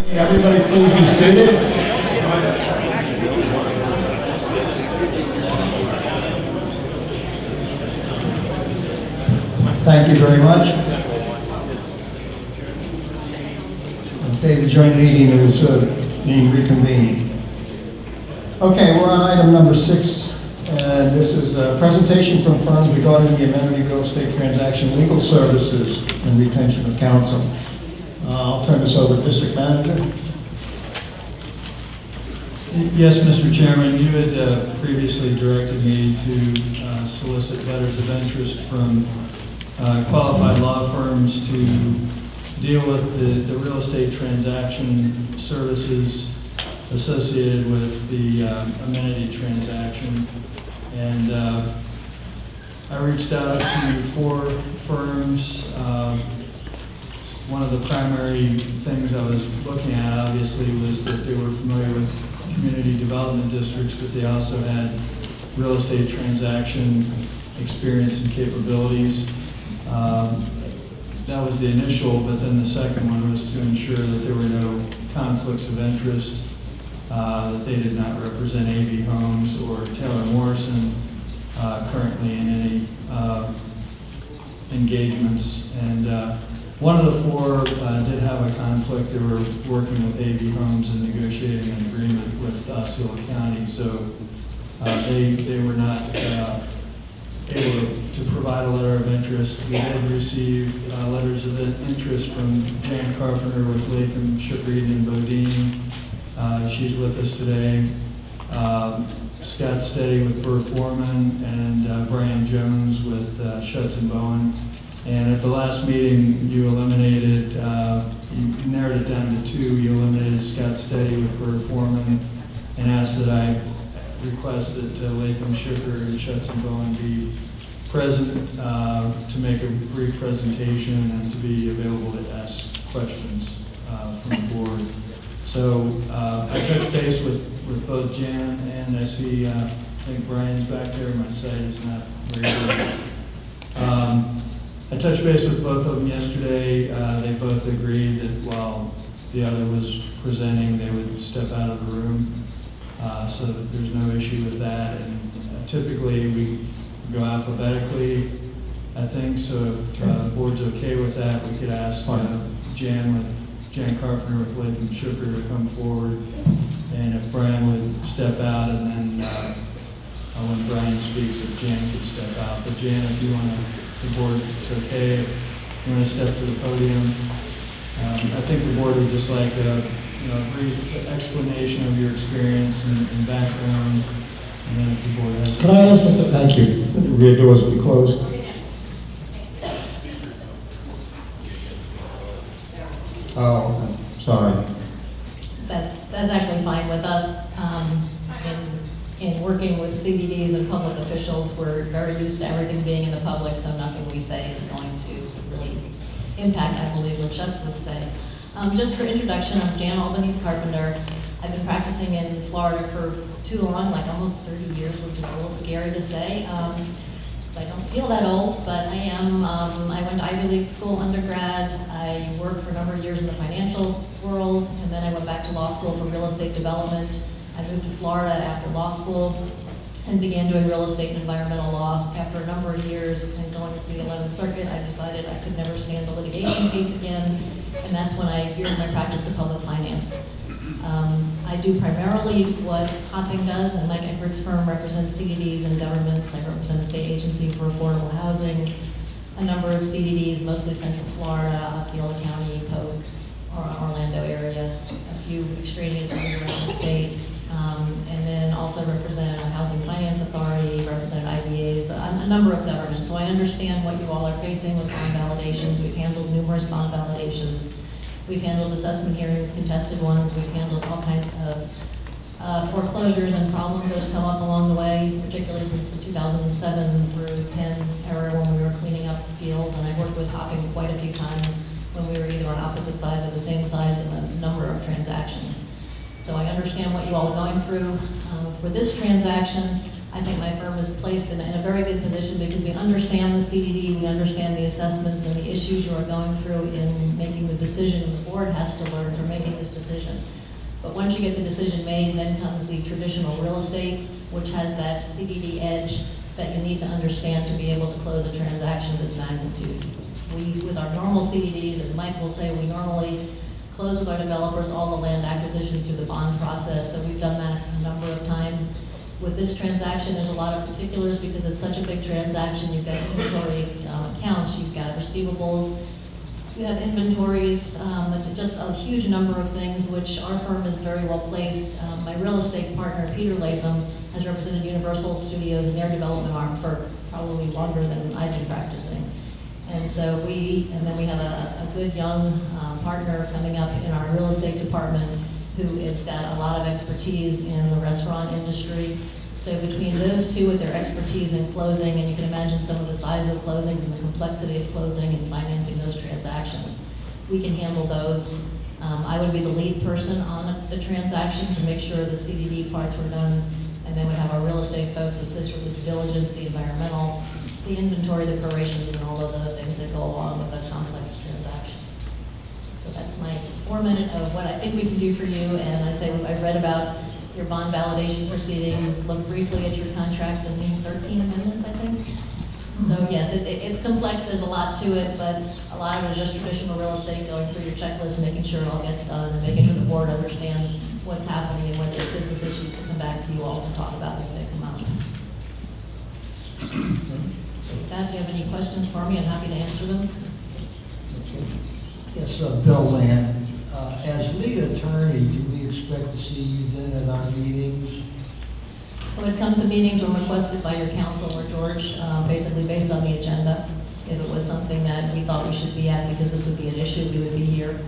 Everybody please be seated. Thank you very much. Okay, the joint meeting is being reconvened. Okay, we're on item number 6, and this is a presentation from firms regarding the amenity real estate transaction legal services and retention of counsel. I'll turn this over to District Manager. Yes, Mr. Chairman, you had previously directed me to solicit letters of interest from qualified law firms to deal with the real estate transaction services associated with the amenity transaction. And I reached out to 4 firms. One of the primary things I was looking at, obviously, was that they were familiar with community development districts, but they also had real estate transaction experience and capabilities. That was the initial, but then the second one was to ensure that there were no conflicts of interest, that they did not represent AV Homes or Taylor Morrison currently in any engagements. And one of the 4 did have a conflict. They were working with AV Homes and negotiating an agreement with Osceola County, so they were not able to provide a letter of interest. We did receive letters of interest from Jan Carpenter with Latham, Shipreed, and Bodine. She's with us today. Scott Steady with Burr Foreman, and Brian Jones with Schutz and Bowen. And at the last meeting, you eliminated, you narrowed it down to 2. You eliminated Scott Steady with Burr Foreman and asked that I request that Latham, Schiffer, and Schutz and Bowen be present to make a brief presentation and to be available to ask questions from the board. So I touched base with both Jan and I see, I think Brian's back there. My site is not very good. I touched base with both of them yesterday. They both agreed that while the other was presenting, they would step out of the room. So that there's no issue with that. And typically we go alphabetically, I think. So if the board's okay with that, we could ask Jan Carpenter with Latham Sugar to come forward. And if Brian would step out, and then when Brian speaks, if Jan could step out. But Jan, if you want to, the board, it's okay. If you want to step to the podium. I think the board would just like a brief explanation of your experience and background. And then if the board has... Can I ask that? Thank you. The rear doors will be closed. Oh, okay. Sorry. That's actually fine with us. In working with CDDs and public officials, we're very used to everything being in the public, so nothing we say is going to really impact, I believe, what Schutz would say. Just for introduction, I'm Jan Albanese Carpenter. I've been practicing in Florida for too long, like almost 30 years, which is a little scary to say. I don't feel that old, but I am. I went to Ivy League school undergrad. I worked for a number of years in the financial world, and then I went back to law school for real estate development. I moved to Florida after law school and began doing real estate and environmental law. After a number of years and going to the 11th Circuit, I decided I could never stand a litigation case again, and that's when I geared my practice to public finance. I do primarily what Hopping does, and Mike Eckert's firm represents CDDs and governments. I represent a state agency for affordable housing, a number of CDDs, mostly Central Florida, Osceola County, Polk, or Orlando area, a few extraneous ones around the state, and then also represent a housing finance authority, represent IBAs, a number of governments. So I understand what you all are facing with bond validations. We've handled numerous bond validations. We've handled assessment hearings, contested ones. We've handled all kinds of foreclosures and problems that have come up along the way, particularly since the 2007 through 10 era when we were cleaning up deals. And I worked with Hopping quite a few times when we were either on opposite sides or the same sides in a number of transactions. So I understand what you all are going through. For this transaction, I think my firm is placed in a very good position because we understand the CDD, we understand the assessments and the issues you are going through in making the decision, and the board has to learn from making this decision. But once you get the decision made, then comes the traditional real estate, which has that CDD edge that you need to understand to be able to close a transaction of this magnitude. With our normal CDDs, as Mike will say, we normally close with our developers all the land acquisitions through the bond process, so we've done that a number of times. With this transaction, there's a lot of particulars because it's such a big transaction. You've got inventory accounts, you've got receivables, you have inventories, just a huge number of things, which our firm is very well placed. My real estate partner, Peter Latham, has represented Universal Studios in their development arm for probably longer than I've been practicing. And so then we have a good young partner coming up in our real estate department who has got a lot of expertise in the restaurant industry. So between those two with their expertise in closing, and you can imagine some of the size of closings and the complexity of closing and financing those transactions, we can handle those. I would be the lead person on the transaction to make sure the CDD parts were done, and then we'd have our real estate folks assist with the due diligence, the environmental, the inventory, the prorations, and all those other things that go along with a complex transaction. So that's my 4-minute of what I think we can do for you, and I read about your bond validation proceedings, look briefly at your contract, and need 13 amendments, I think. So yes, it's complex, there's a lot to it, but a lot of it is just traditional real estate, going through your checklist, making sure it all gets done, and making sure the board understands what's happening and what there's business issues to come back to you all to talk about if they come up. So with that, do you have any questions for me? I'm happy to answer them. Yes, Bill Land. As lead attorney, do we expect to see you then at our meetings? When it comes to meetings when requested by your counsel or George, basically based on the agenda, if it was something that we thought we should be at because this would be an issue, we would be here.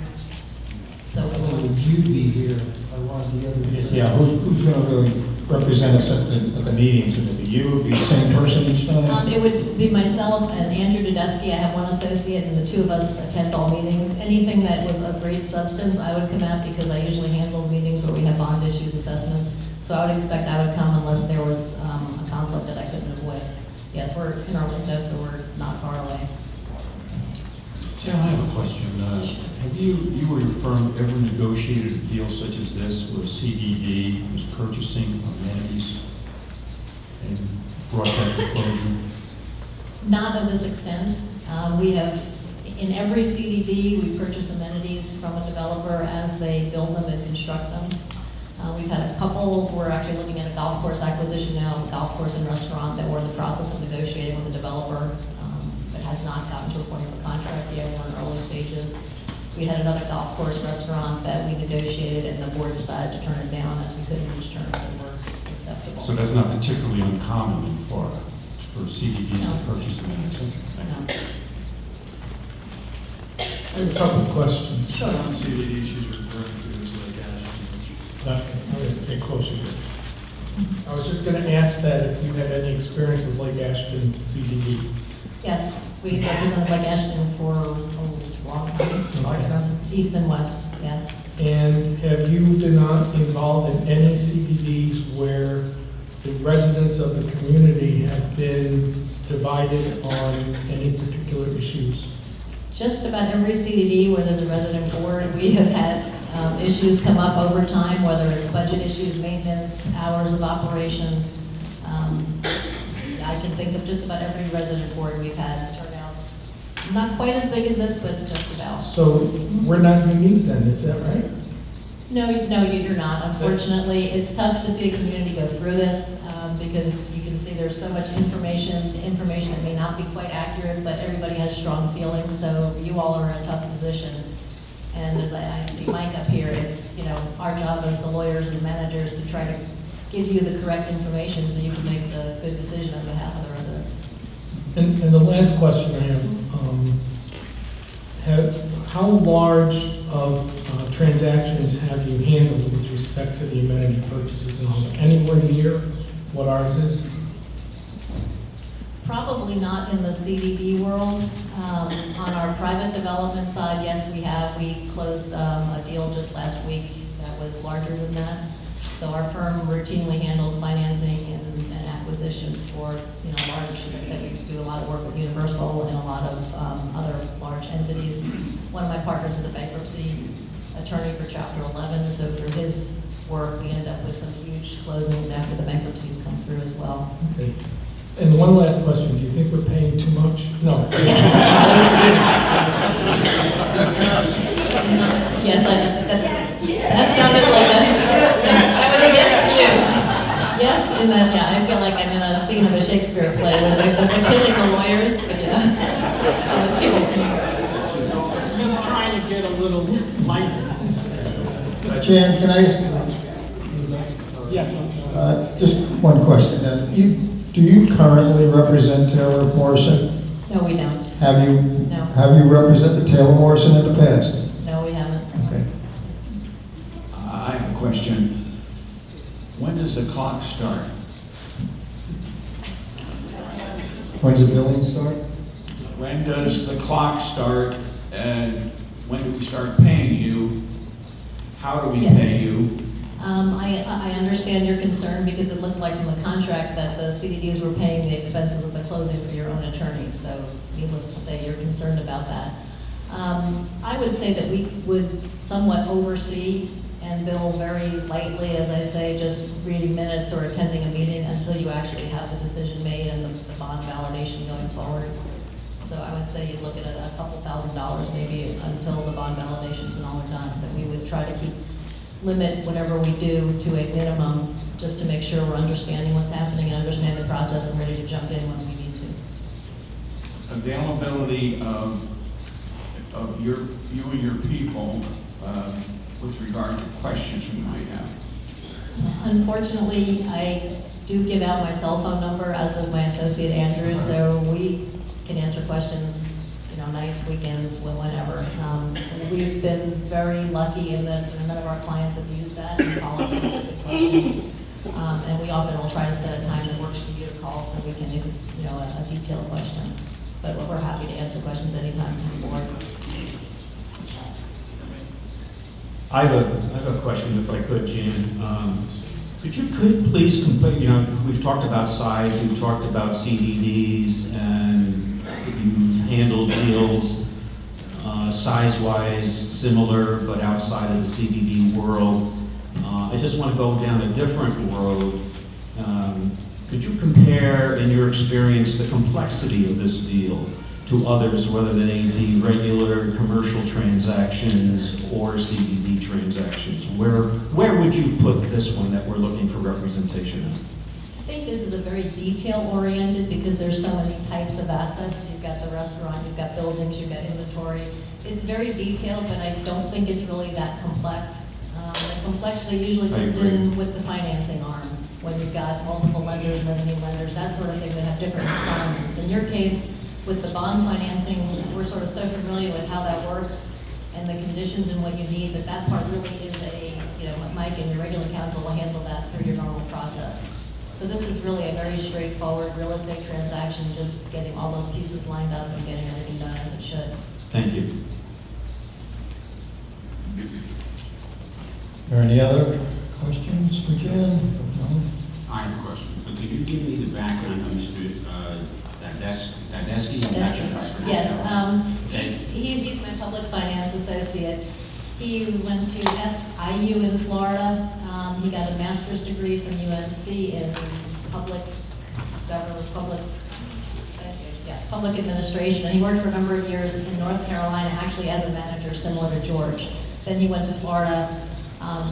So it Or would. would you be here or one of the other? Yeah, who's going to really represent us at the meetings? Would it be you, would it be the same person each time? It would be myself and Andrew Dudesky. I have one associate, and the two of us attend all meetings. Anything that was of great substance, I would come out because I usually handle meetings where we have bond issues, assessments. So I would expect I would come unless there was a conflict that I couldn't avoid. Yes, we're in our window, so we're not far away. Tim, I have a question. Have you or your firm ever negotiated a deal such as this where CDD was purchasing amenities and brought that to closure? Not of this extent. We have, in every CDD, we purchase amenities from a developer as they build them and construct them. We've had a couple, we're actually looking at a golf course acquisition now, a golf course and restaurant that we're in the process of negotiating with a developer. It has not gotten to a point of a contract yet, we're in early stages. We had another golf course restaurant that we negotiated and the board decided to turn it down as we couldn't reach terms that were acceptable. So that's not particularly uncommon in Florida for CDDs No. to purchase amenities? Okay, thank you. No. I have a couple of questions. Sure. CDD she's referring to is like Let's get closer here. I was just going to ask that if you had any experience with Lake Ashton CDD. Yes, we represented Lake Ashton for a long time, east and west, yes. And have you been involved in any CDDs where the residents of the community have been divided on any particular issues? Just about every CDD where there's a resident board, we have had issues come up over time, whether it's budget issues, maintenance, hours of operation. I can think of just about every resident board we've had turnouts, not quite as big as this, but just about. So we're not unique then, is that right? No, you're not. Unfortunately, it's tough to see a community go through this because you can see there's so much information that may not be quite accurate, but everybody has strong feelings, so you all are in a tough position. And as I see Mike up here, it's, our job as the lawyers and managers to try to give you the correct information so you can make the good decision on behalf of the residents. And the last question I have how large of transactions have you handled with respect to the amenity purchases and all that? Anywhere near what ours is? Probably not in the CDD world. On our private development side, yes, we have. We closed a deal just last week that was larger than that. So our firm routinely handles financing and acquisitions for, large, as I said, we do a lot of work with Universal and a lot of other large entities. One of my partners is a bankruptcy attorney for Chapter 11, so through his work, we end up with some huge closings after the bankruptcies come through as well. Okay. And one last question, do you think we're paying too much? No. Yes, that sounded like that was a yes to you. Yes, in that, yeah, I feel like I'm in a scene of a Shakespeare play with the killing the lawyers, but yeah. I was kidding. Just trying to get a little lighter. Jan, can I, Yes. just one question. Do you currently represent Taylor Morrison? No, we don't. Have you? No. Have you represented Taylor Morrison in the past? No, we haven't. Okay. I have a question. When does the clock start? When's the billing start? When does the clock start, and when do we start paying you? How do we Yes. pay you? I understand your concern because it looked like from the contract that the CDDs were paying the expenses of the closing for your own attorney. So needless to say, you're concerned about that. I would say that we would somewhat oversee and bill very lightly, as I say, just reading minutes or attending a meeting until you actually have the decision made and the bond validation going forward. So I would say you'd look at a couple $1,000s maybe until the bond validations and all are done. But we would try to limit whatever we do to a minimum, just to make sure we're understanding what's happening and understand the process and ready to jump in when we need to. Availability of you and your people with regard to questions we might have. Unfortunately, I do give out my cell phone number, as does my associate Andrew, so we can answer questions, nights, weekends, whenever. We've been very lucky in that none of our clients have used that and call us with good questions. And we often will try to set a time that works for you to call so we can, if it's, a detailed question. But we're happy to answer questions anytime from the board. I have a question, if I could, Jan. Could you please compare, we've talked about size, we've talked about CDDs, and you've handled deals size-wise similar, but outside of the CDD world. I just want to go down a different road. Could you compare, in your experience, the complexity of this deal to others, whether they be regular commercial transactions or CDD transactions? Where would you put this one that we're looking for representation in? I think this is a very detail-oriented because there's so many types of assets. You've got the restaurant, you've got buildings, you've got inventory. It's very detailed, but I don't think it's really that complex. The complexity usually comes in with the financing arm, when you've got multiple lenders, mezzanine lenders, that sort of thing that have different requirements. In your case, with the bond financing, we're sort of so familiar with how that works and the conditions and what you need, that part really is Mike and your regular counsel will handle that through your normal process. So this is really a very straightforward real estate transaction, just getting all those pieces lined up and getting everything done as it should. Thank you. Are there any other questions for Jan? I have a question. Could you give me the background of Mr. Dadeski? I'm not sure if I pronounced Yes, that right. he's my public finance associate. He went to FIU in Florida. He got a master's degree from UNC in public administration. And he worked for a number of years in North Carolina, actually as a manager, similar to George. Then he went to Florida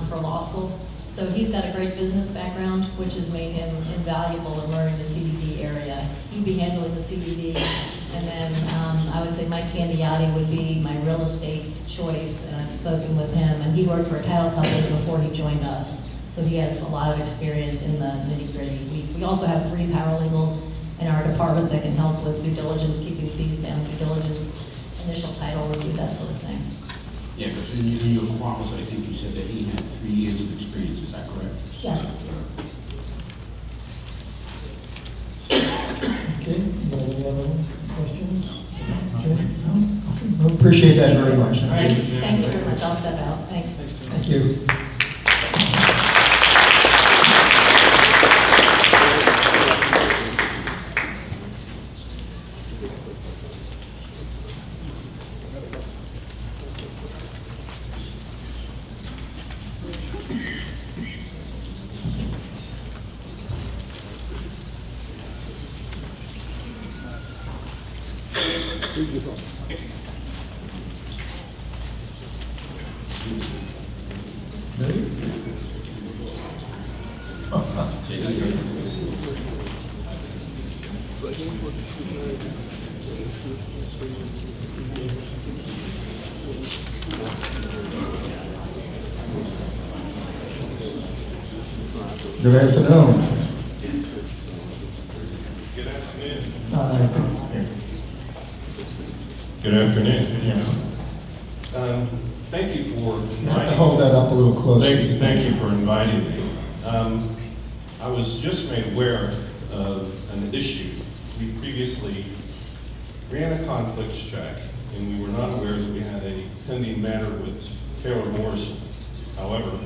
for law school. So he's got a great business background, which has made him invaluable in learning the CDD area. He'd be handling the CDD, and then I would say Mike Candiotti would be my real estate choice, and I've spoken with him, and he worked for a title company before he joined us. So he has a lot of experience in the nitty-gritty. We also have 3 paralegals in our department that can help with due diligence, keeping fees down, due diligence, initial title review, that sort of thing. Yeah, because in your quals, I think you said that he had 3 years of experience. Is that correct? Yes. Okay, any other questions? Okay, no? Okay, well, appreciate that very much. All right, thank you very much. I'll step out. Thanks. Thank you. Good afternoon. Good afternoon. Hi. Good afternoon. Yeah. Thank you for You have to hold that up a little closer. Thank you for inviting me. I was just made aware of an issue. We previously ran a conflicts check, and we were not aware that we had a pending matter with Taylor Morrison. However,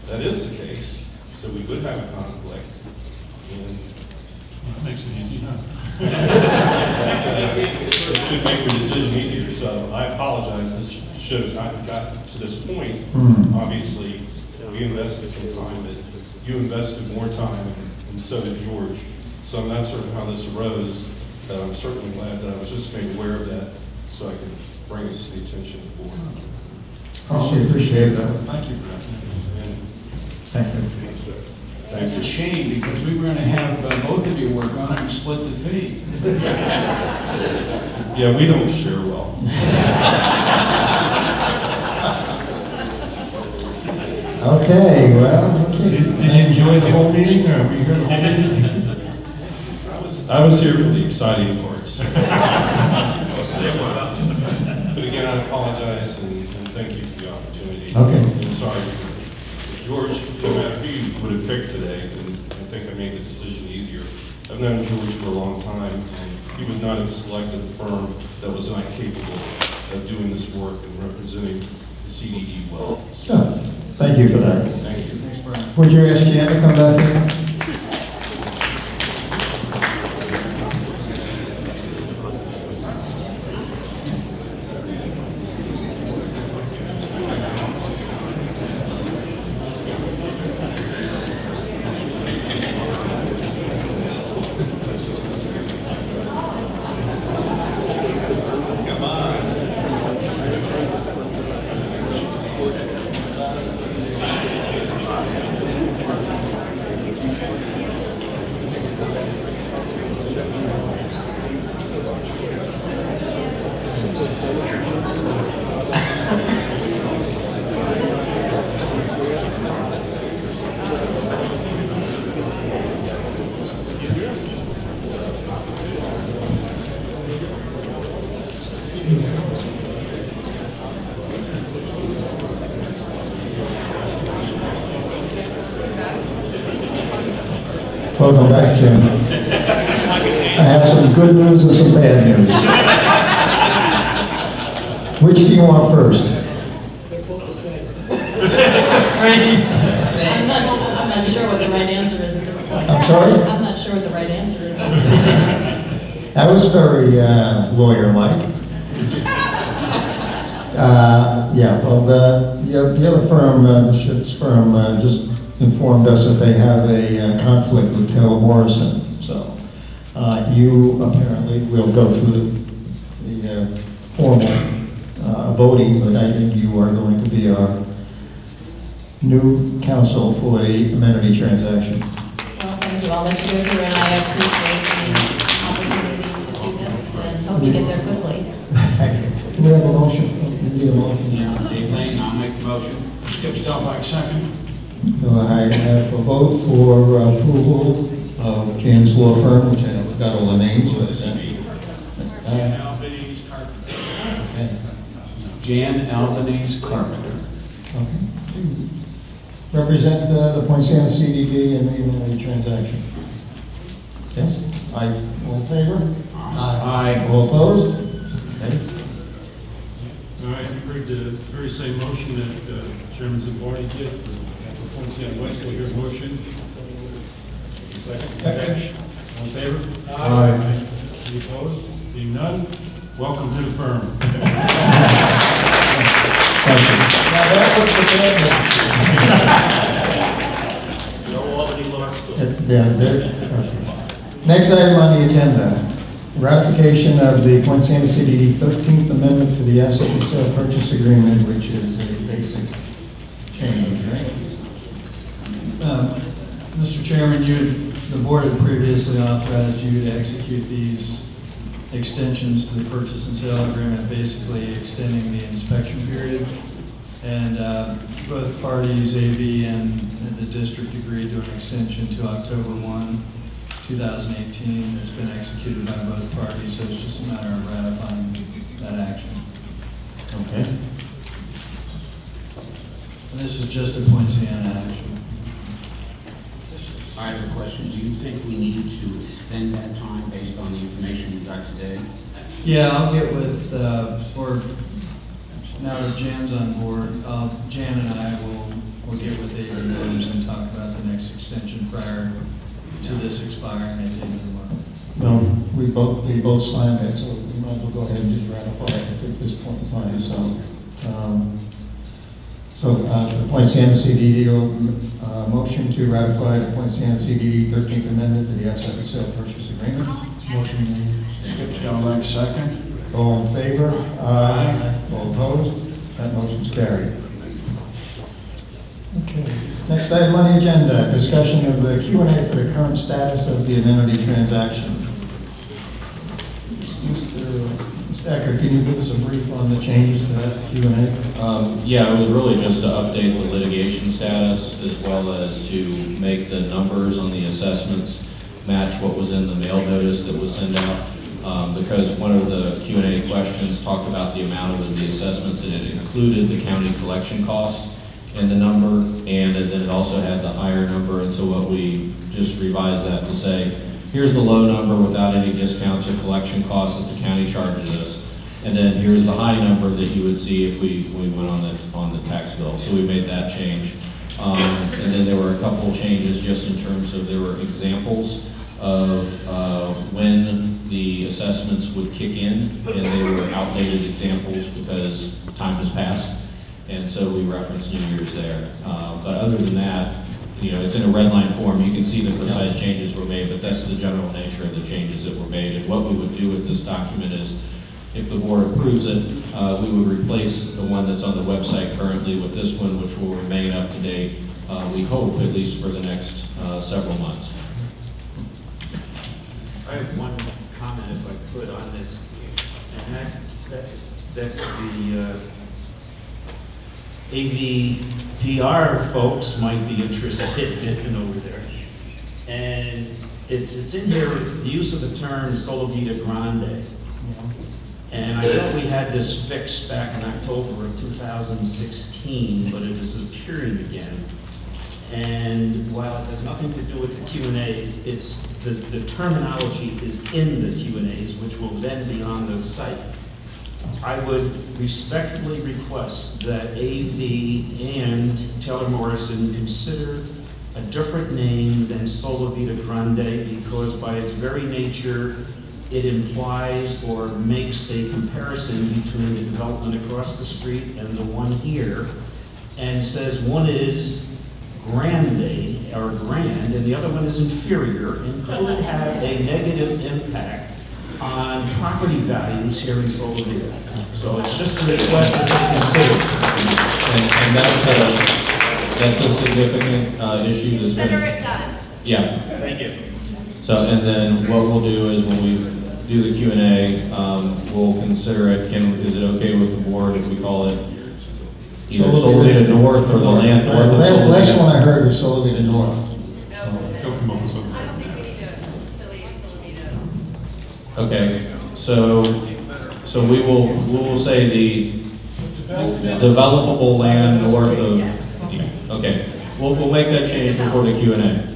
that is the case, so we would have a conflict. And That makes it easy, huh? it should make the decision easier, so I apologize. This should have not gotten to this point. Obviously, we invested some time, but you invested more time, and so did George. So I'm not certain how this arose, but I'm certainly glad that I was just made aware of that, so I could bring it to the attention of the board. Oh, appreciate that. Thank you for that. And Thank you. It's a shame because we were going to have both of you work on it and split the fee. yeah, we don't share well. Okay, well, okay. Did you enjoy the whole meeting, or were you here the whole meeting? I was here for the exciting parts. But again, I apologize and thank you for the opportunity. Okay. I'm sorry. George, no matter who you would have picked today, and I think I made the decision easier. I've known George for a long time, and he would not have selected a firm that was not capable of doing this work and representing the CDD well. So, So, thank you for that. thank you. Would you ask Jan to come back in? Welcome back, Jim. I have some good news and some bad news. Which do you want first? I'm not sure what the right answer is at this point. I'm sorry? I'm not sure what the right answer is at this point. That was very lawyer-like. Yeah, well, the other firm, the Schutz firm, just informed us that they have a conflict with Taylor Morrison. So you apparently will go through the formal voting, but I think you are going to be our new counsel for the amenity transaction. Well, thank you. I'll let you go through, and I appreciate the opportunity to do this, and hope you get there quickly. Thank you. Do we have a motion? We need a motion. Yeah, Dave Lane, I'll make the motion. Skip Stelbach, second. So I have a vote for approval of Jan's law firm, which I forgot all the names, but Albanese Carpenter. okay. Jan Albanese Carpenter. Okay. Represent the Poinciana CDD and the transaction. Yes? All in favor? Aye. All opposed? Okay. All right, you heard the very same motion that Chairman Zaborni did for Poinciana West. Will hear a motion? Second. All in favor? Aye. Any opposed? Being none, welcome to the firm. Thank you. Now, that was the bad news. Yeah, okay. Next item on the agenda ratification of the Point Santa CDD 13th Amendment to the Asset and Sale Purchase Agreement, which is a basic change, right? Mr. Chairman, the board had previously authorized you to execute these extensions to the purchase and sale agreement, basically extending the inspection period. And both parties, AV and the district, agreed to an extension to October 1, 2018. It's been executed by both parties, so it's just a matter of ratifying that action. Okay. And this is just a Point Siena action. I have a question. Do you think we need to extend that time based on the information we got today? Yeah, I'll get with, or now that Jan's on board, Jan and I will get with AV Homes and talk about the next extension prior to this expiring at the end of the month. No, we both signed it, so we might as well go ahead and just ratify it at this point in time, the Point Siena CDD, motion to ratify the Point Siena CDD 13th Amendment to the Asset and Sale Purchase Agreement. Motion made. Skip Shelley, second. All in favor? Aye. All opposed? That motion's carried. Okay. Next item on the agenda, discussion of the Q&A for the current status of the amenity transaction. Mr. Ecker, can you give us a brief on the changes to that Q&A? Yeah, it was really just to update the litigation status as well as to make the numbers on the assessments match what was in the mail notice that was sent out. Because one of the Q&A questions talked about the amount of the assessments and it included the county collection cost in the number, and then it also had the higher number. And so what we just revised that to say, here's the low number without any discounts or collection costs that the county charges us. And then here's the high number that you would see if we went on the tax bill. So we made that change. And then there were a couple of changes just in terms of there were examples of when the assessments would kick in, and they were outdated examples because time has passed. And so we referenced New Year's there. But other than that, it's in a red line form. You can see the precise changes were made, but that's the general nature of the changes that were made. And what we would do with this document is, if the board approves it, we would replace the one that's on the website currently with this one, which will remain up to date, we hope, at least for the next several months. I have one comment, if I could, on this, and that the AVPR folks might be interested in over there. And it's in here, the use of the term Solivita Grande. And I thought we had this fixed back in October of 2016, but it is appearing again. And while it has nothing to do with the Q&As, it's the terminology is in the Q&As, which will then be on the site. I would respectfully request that AV and Taylor Morrison consider a different name than Solivita Grande, because by its very nature, it implies or makes a comparison between the development across the street and the one here, and says one is grande or grand and the other one is inferior, and could have a negative impact on property values here in Solivita. So it's just a request that they consider. And that's a significant issue. Consider it done. Yeah. Thank you. So, and then what we'll do is when we do the Q&A, we'll consider it. Is it okay with the board if we call it either Solivita North or the land north of The last Solivita? one I heard was Solivita North. They'll come up with something. I don't think we need to affiliate Solivita. Okay, so we will say the developable land north of, okay. We'll make that change before the Q&A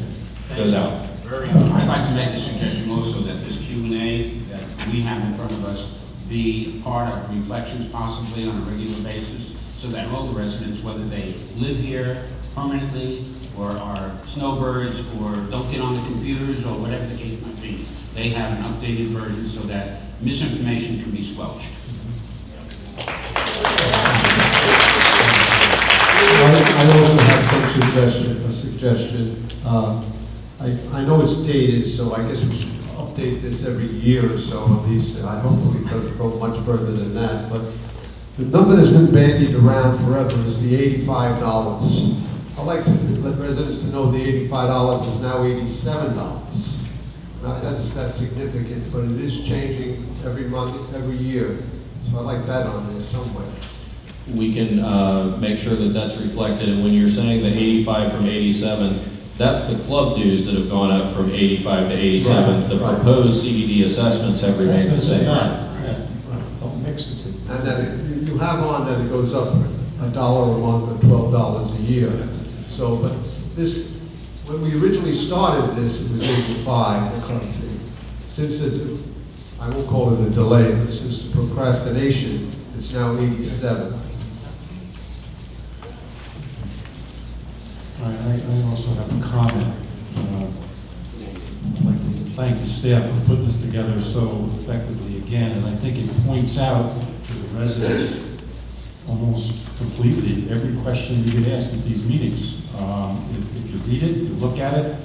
goes out. I'd like to make a suggestion also that this Q&A that we have in front of us be part of reflections possibly on a regular basis, so that all the residents, whether they live here permanently or are snowbirds or don't get on the computers or whatever the case might be, they have an updated version so that misinformation can be squelched. I also have some suggestion. I know it's dated, so I guess we should update this every year or so at least. I hopefully it doesn't go much further than that, but the number that's been bandied around forever is the $85. I'd like to let residents to know the $85 is now $87. Not that's significant, but it is changing every month, every year. So I'd like that on there somewhere. We can make sure that that's reflected, and when you're saying the 85 from 87, that's the club dues that have gone up from 85 to 87. Right, The right. proposed CDD assessments have remained the same. Don't mix the two. And then you have on that it goes up $1 a month or $12 a year. So, but this, when we originally started this, it was 85, the current fee. Since it, I won't call it a delay, but since the procrastination, it's now 87. All right, I also have a comment. I'd like to thank the staff for putting this together so effectively again, and I think it points out to the residents almost completely every question you get asked at these meetings. If you read it, you look at it,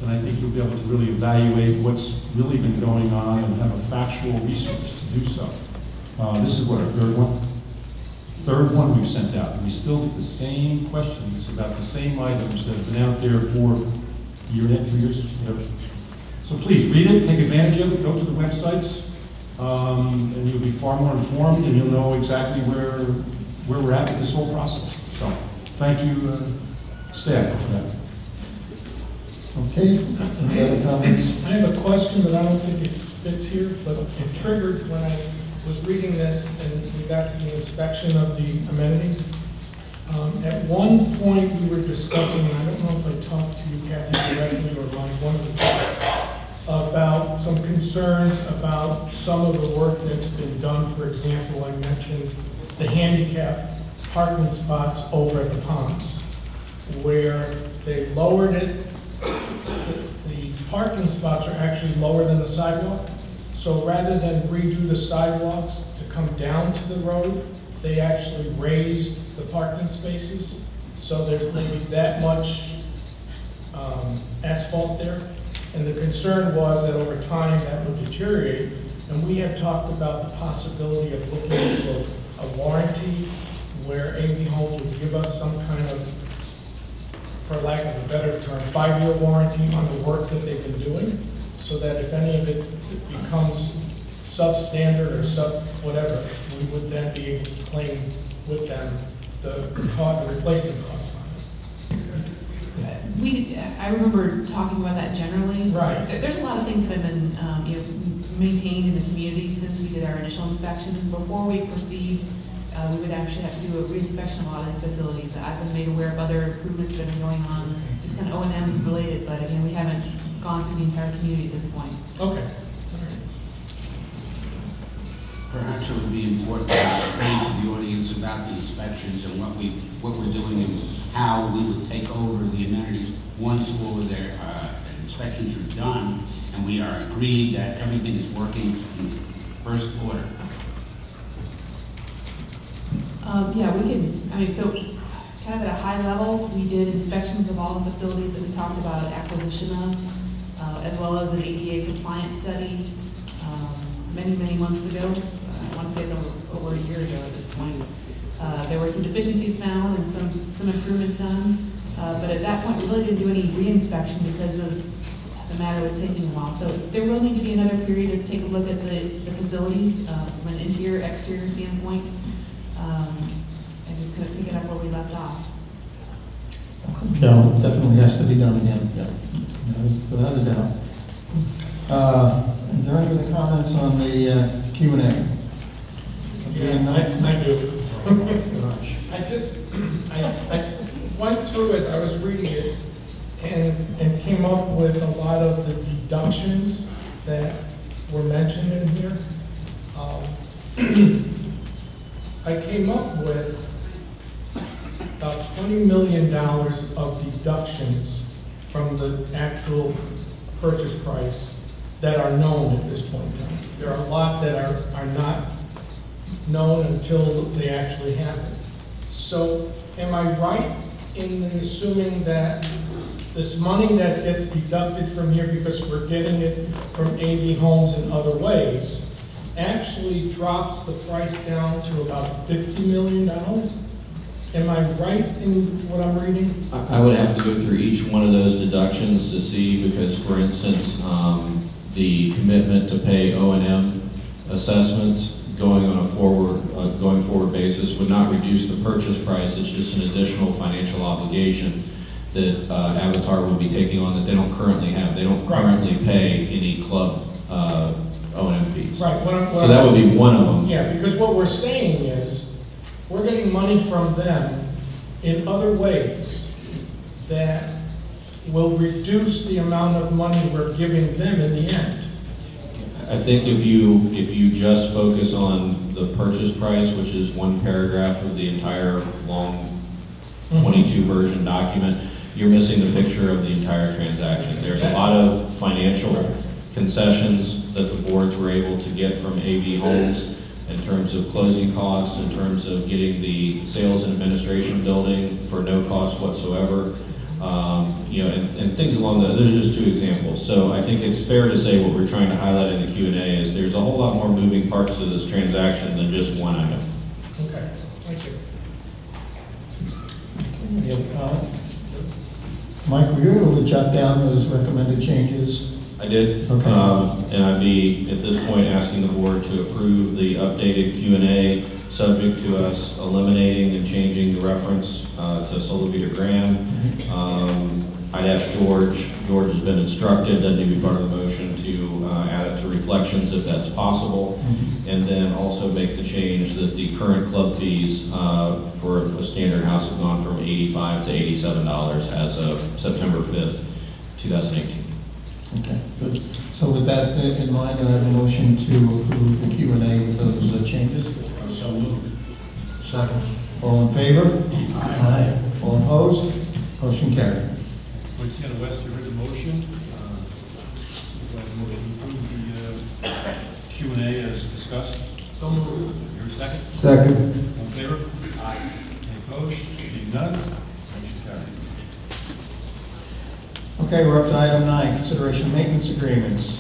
then I think you'll be able to really evaluate what's really been going on and have a factual resource to do so. This is what, our third one? Third one we've sent out, and we still get the same questions about the same items that have been out there for a year and a half, 2 years. Yep. So please, read it, take advantage of it, go to the websites, and you'll be far more informed, and you'll know exactly where we're at with this whole process. So, thank you, staff, for that. Okay, any other comments? I have a question, but I don't think it fits here, but it triggered when I was reading this and we got to the inspection of the amenities. At one point, we were discussing, and I don't know if I talked to you, Kathy, directly or Mike, one of the times, about some concerns about some of the work that's been done. For example, I mentioned the handicap parking spots over at the ponds, where they lowered it. The parking spots are actually lower than the sidewalk. So rather than redo the sidewalks to come down to the road, they actually raised the parking spaces. So there's maybe that much asphalt there. And the concern was that over time that would deteriorate. And we had talked about the possibility of looking into a warranty where AV Homes would give us some kind of, for lack of a better term, 5-year warranty on the work that they've been doing, so that if any of it becomes substandard or sub whatever, we would then be able to claim with them the replacement costs on I remember talking about that generally. Right. There's a lot of things that have been, maintained in the community since we did our initial inspection. Before we proceed, we would actually have to do a re-inspection of a lot of these facilities. I've been made aware of other improvements that have been going on, just kind of O&M related, but again, we haven't gone through the entire community at this point. Okay. Perhaps it would be important to explain to the audience about the inspections and what we're doing and how we would take over the amenities once all of their inspections are done and we are agreed that everything is working in first order. Yeah, we can, so kind of at a high level, we did inspections of all the facilities that we talked about acquisition of, as well as an ADA compliance study many months ago. I want to say it's over a year ago at this point. There were some deficiencies found and some improvements done, but at that point we really didn't do any re-inspection because of the matter was taking a while. So there will need to be another period to take a look at the facilities from an interior, exterior standpoint, and just kind of pick it up where we left off. No, definitely has to be done again, yeah, without a doubt. Is there any other comments on the Q&A? Yeah, I do. I went through as I was reading it and came up with a lot of the deductions that were mentioned in here. I came up with about $20 million of deductions from the actual purchase price that are known at this point in time. There are a lot that are not known until they actually happen. So am I right in assuming that this money that gets deducted from here because we're getting it from AV Homes in other ways actually drops the price down to about $50 million. Am I right in what I'm reading? I would have to go through each one of those deductions to see, because for instance, the commitment to pay O&M assessments going forward basis would not reduce the purchase price. It's just an additional financial obligation that Avatar will be taking on that they don't currently have. They don't currently pay any club O&M fees. Right. So that would be one of them. Yeah, because what we're saying is, we're getting money from them in other ways that will reduce the amount of money we're giving them in the end. I think if you just focus on the purchase price, which is one paragraph of the entire long 22 version document, you're missing the picture of the entire transaction. There's a lot of financial concessions that the boards were able to get from AV Homes in terms of closing costs, in terms of getting the sales and administration building for no cost whatsoever, and things along that. Those are just two examples. So I think it's fair to say what we're trying to highlight in the Q&A is there's a whole lot more moving parts to this transaction than just one item. Okay, thank you. Any other comments? Mike, were you able to jot down those recommended changes? I did. Okay. And I'd be, at this point, asking the board to approve the updated Q&A, subject to us eliminating and changing the reference to Solivita Graham. I'd ask George. George has been instructed, doesn't need to be part of the motion, to add it to reflections if that's possible. And then also make the change that the current club fees for a standard house have gone from $85 to $87 as of September 5th, 2018. Okay, good. So with that in mind, I have a motion to approve the Q&A with those changes. So moved. Second. All in favor? Aye. All opposed? Motion carried. Once again, West, you heard the motion. Do I have a motion to approve the Q&A as discussed? So moved. Your second? Second. All in favor? Aye. Any opposed? Being none, motion carried. Okay, we're up to item 9, consideration maintenance agreements.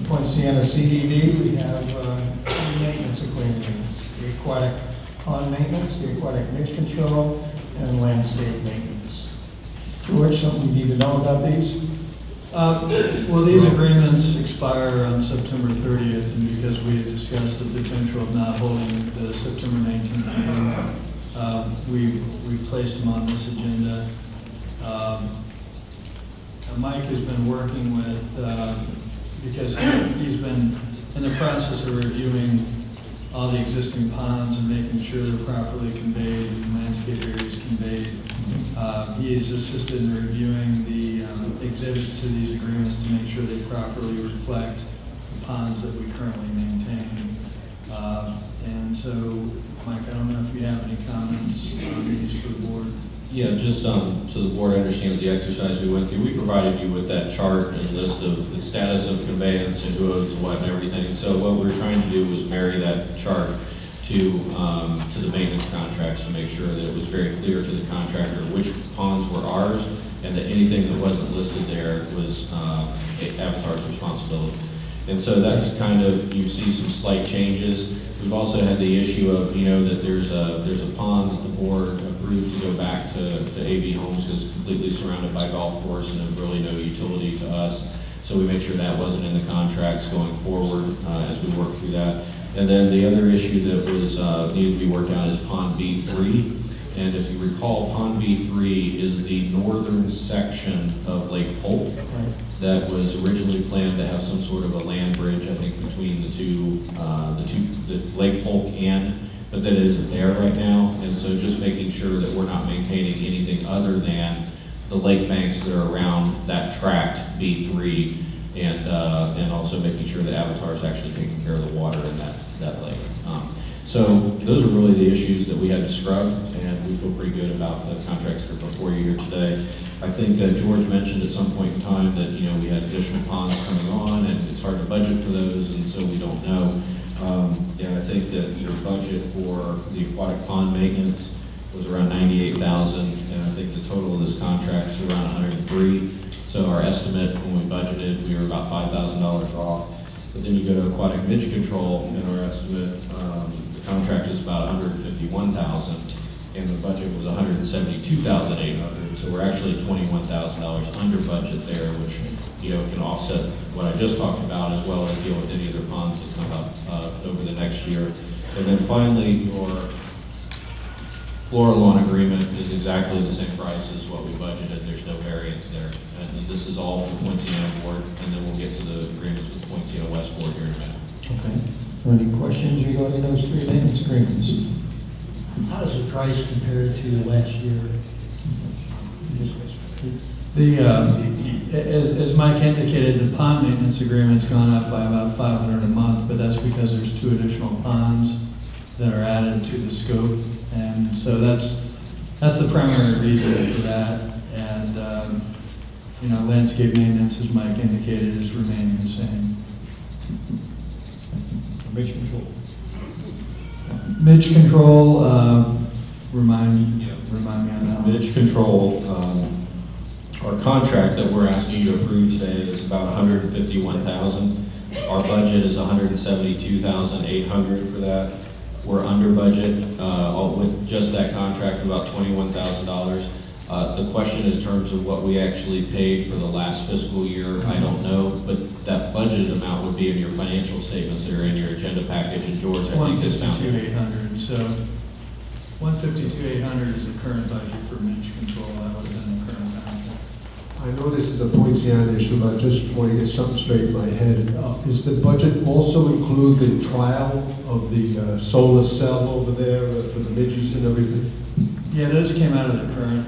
Point Sienna CDD, we have three maintenance agreements: the aquatic pond maintenance, the aquatic niche control, and landscape maintenance. George, something you need to know about these? Well, these agreements expire on September 30th, and because we had discussed the potential of not holding the September 19th meeting, we placed them on this agenda. Mike has been working with, because he's been in the process of reviewing all the existing ponds and making sure they're properly conveyed and landscape areas conveyed. He has assisted in reviewing the exhibits to these agreements to make sure they properly reflect the ponds that we currently maintain. And so, Mike, I don't know if you have any comments on these for the board. Yeah, just so the board understands the exercise we went through, we provided you with that chart and list of the status of conveyance and who owes what and everything. And so what we were trying to do was marry that chart to the maintenance contracts to make sure that it was very clear to the contractor which ponds were ours and that anything that wasn't listed there was Avatar's responsibility. And so that's kind of, you see some slight changes. We've also had the issue of, that there's a pond that the board approved to go back to AV Homes because it's completely surrounded by golf course and of really no utility to us. So we made sure that wasn't in the contracts going forward as we work through that. And then the other issue that was needed to be worked out is Pond B3. And if you recall, Pond B3 is the northern section of Lake Polk that was originally planned to have some sort of a land bridge, I think, between the Lake Polk and, but that isn't there right now. And so just making sure that we're not maintaining anything other than the lake banks that are around that tract B3, and also making sure that Avatar is actually taking care of the water in that lake. So those are really the issues that we had to scrub, and we feel pretty good about the contracts that are before you here today. I think George mentioned at some point in time that we had additional ponds coming on, and it's hard to budget for those, and so we don't know. And I think that your budget for the aquatic pond maintenance was around 98,000, and I think the total of this contract is around 103. So our estimate when we budgeted, we were about $5,000 off. But then you go to aquatic midge control, and our estimate, the contract is about 151,000, and the budget was 172,800. So we're actually $21,000 under budget there, which can offset what I just talked about, as well as deal with any other ponds that come up over the next year. And then finally, your floor lawn agreement is exactly the same price as what we budgeted. There's no variance there. And this is all for the Poinciana Board, and then we'll get to the agreements with the Poinciana West Board here in a minute. Okay. Any questions regarding those three maintenance agreements? How does the price compare to last year? As Mike indicated, the pond maintenance agreement's gone up by about $500 a month, but that's because there's 2 additional ponds that are added to the scope. And so that's the primary reason for that. And, landscape maintenance, as Mike indicated, is remaining the same. Midge control. Midge control, remind me on that one. Midge control, our contract that we're asking you to approve today is about $151,000. Our budget is $172,800 for that. We're under budget with just that contract, about $21,000. The question in terms of what we actually paid for the last fiscal year, I don't know, but that budgeted amount would be in your financial statements that are in your agenda package, and George, I think, is found. $152,800. So $152,800 is the current budget for midge control. That would have been the current contract. I know this is a Poinciana issue, but I just want to get something straight in my head. Is the budget also include the trial of the solar cell over there for the midges and everything? Yeah, those came out of the current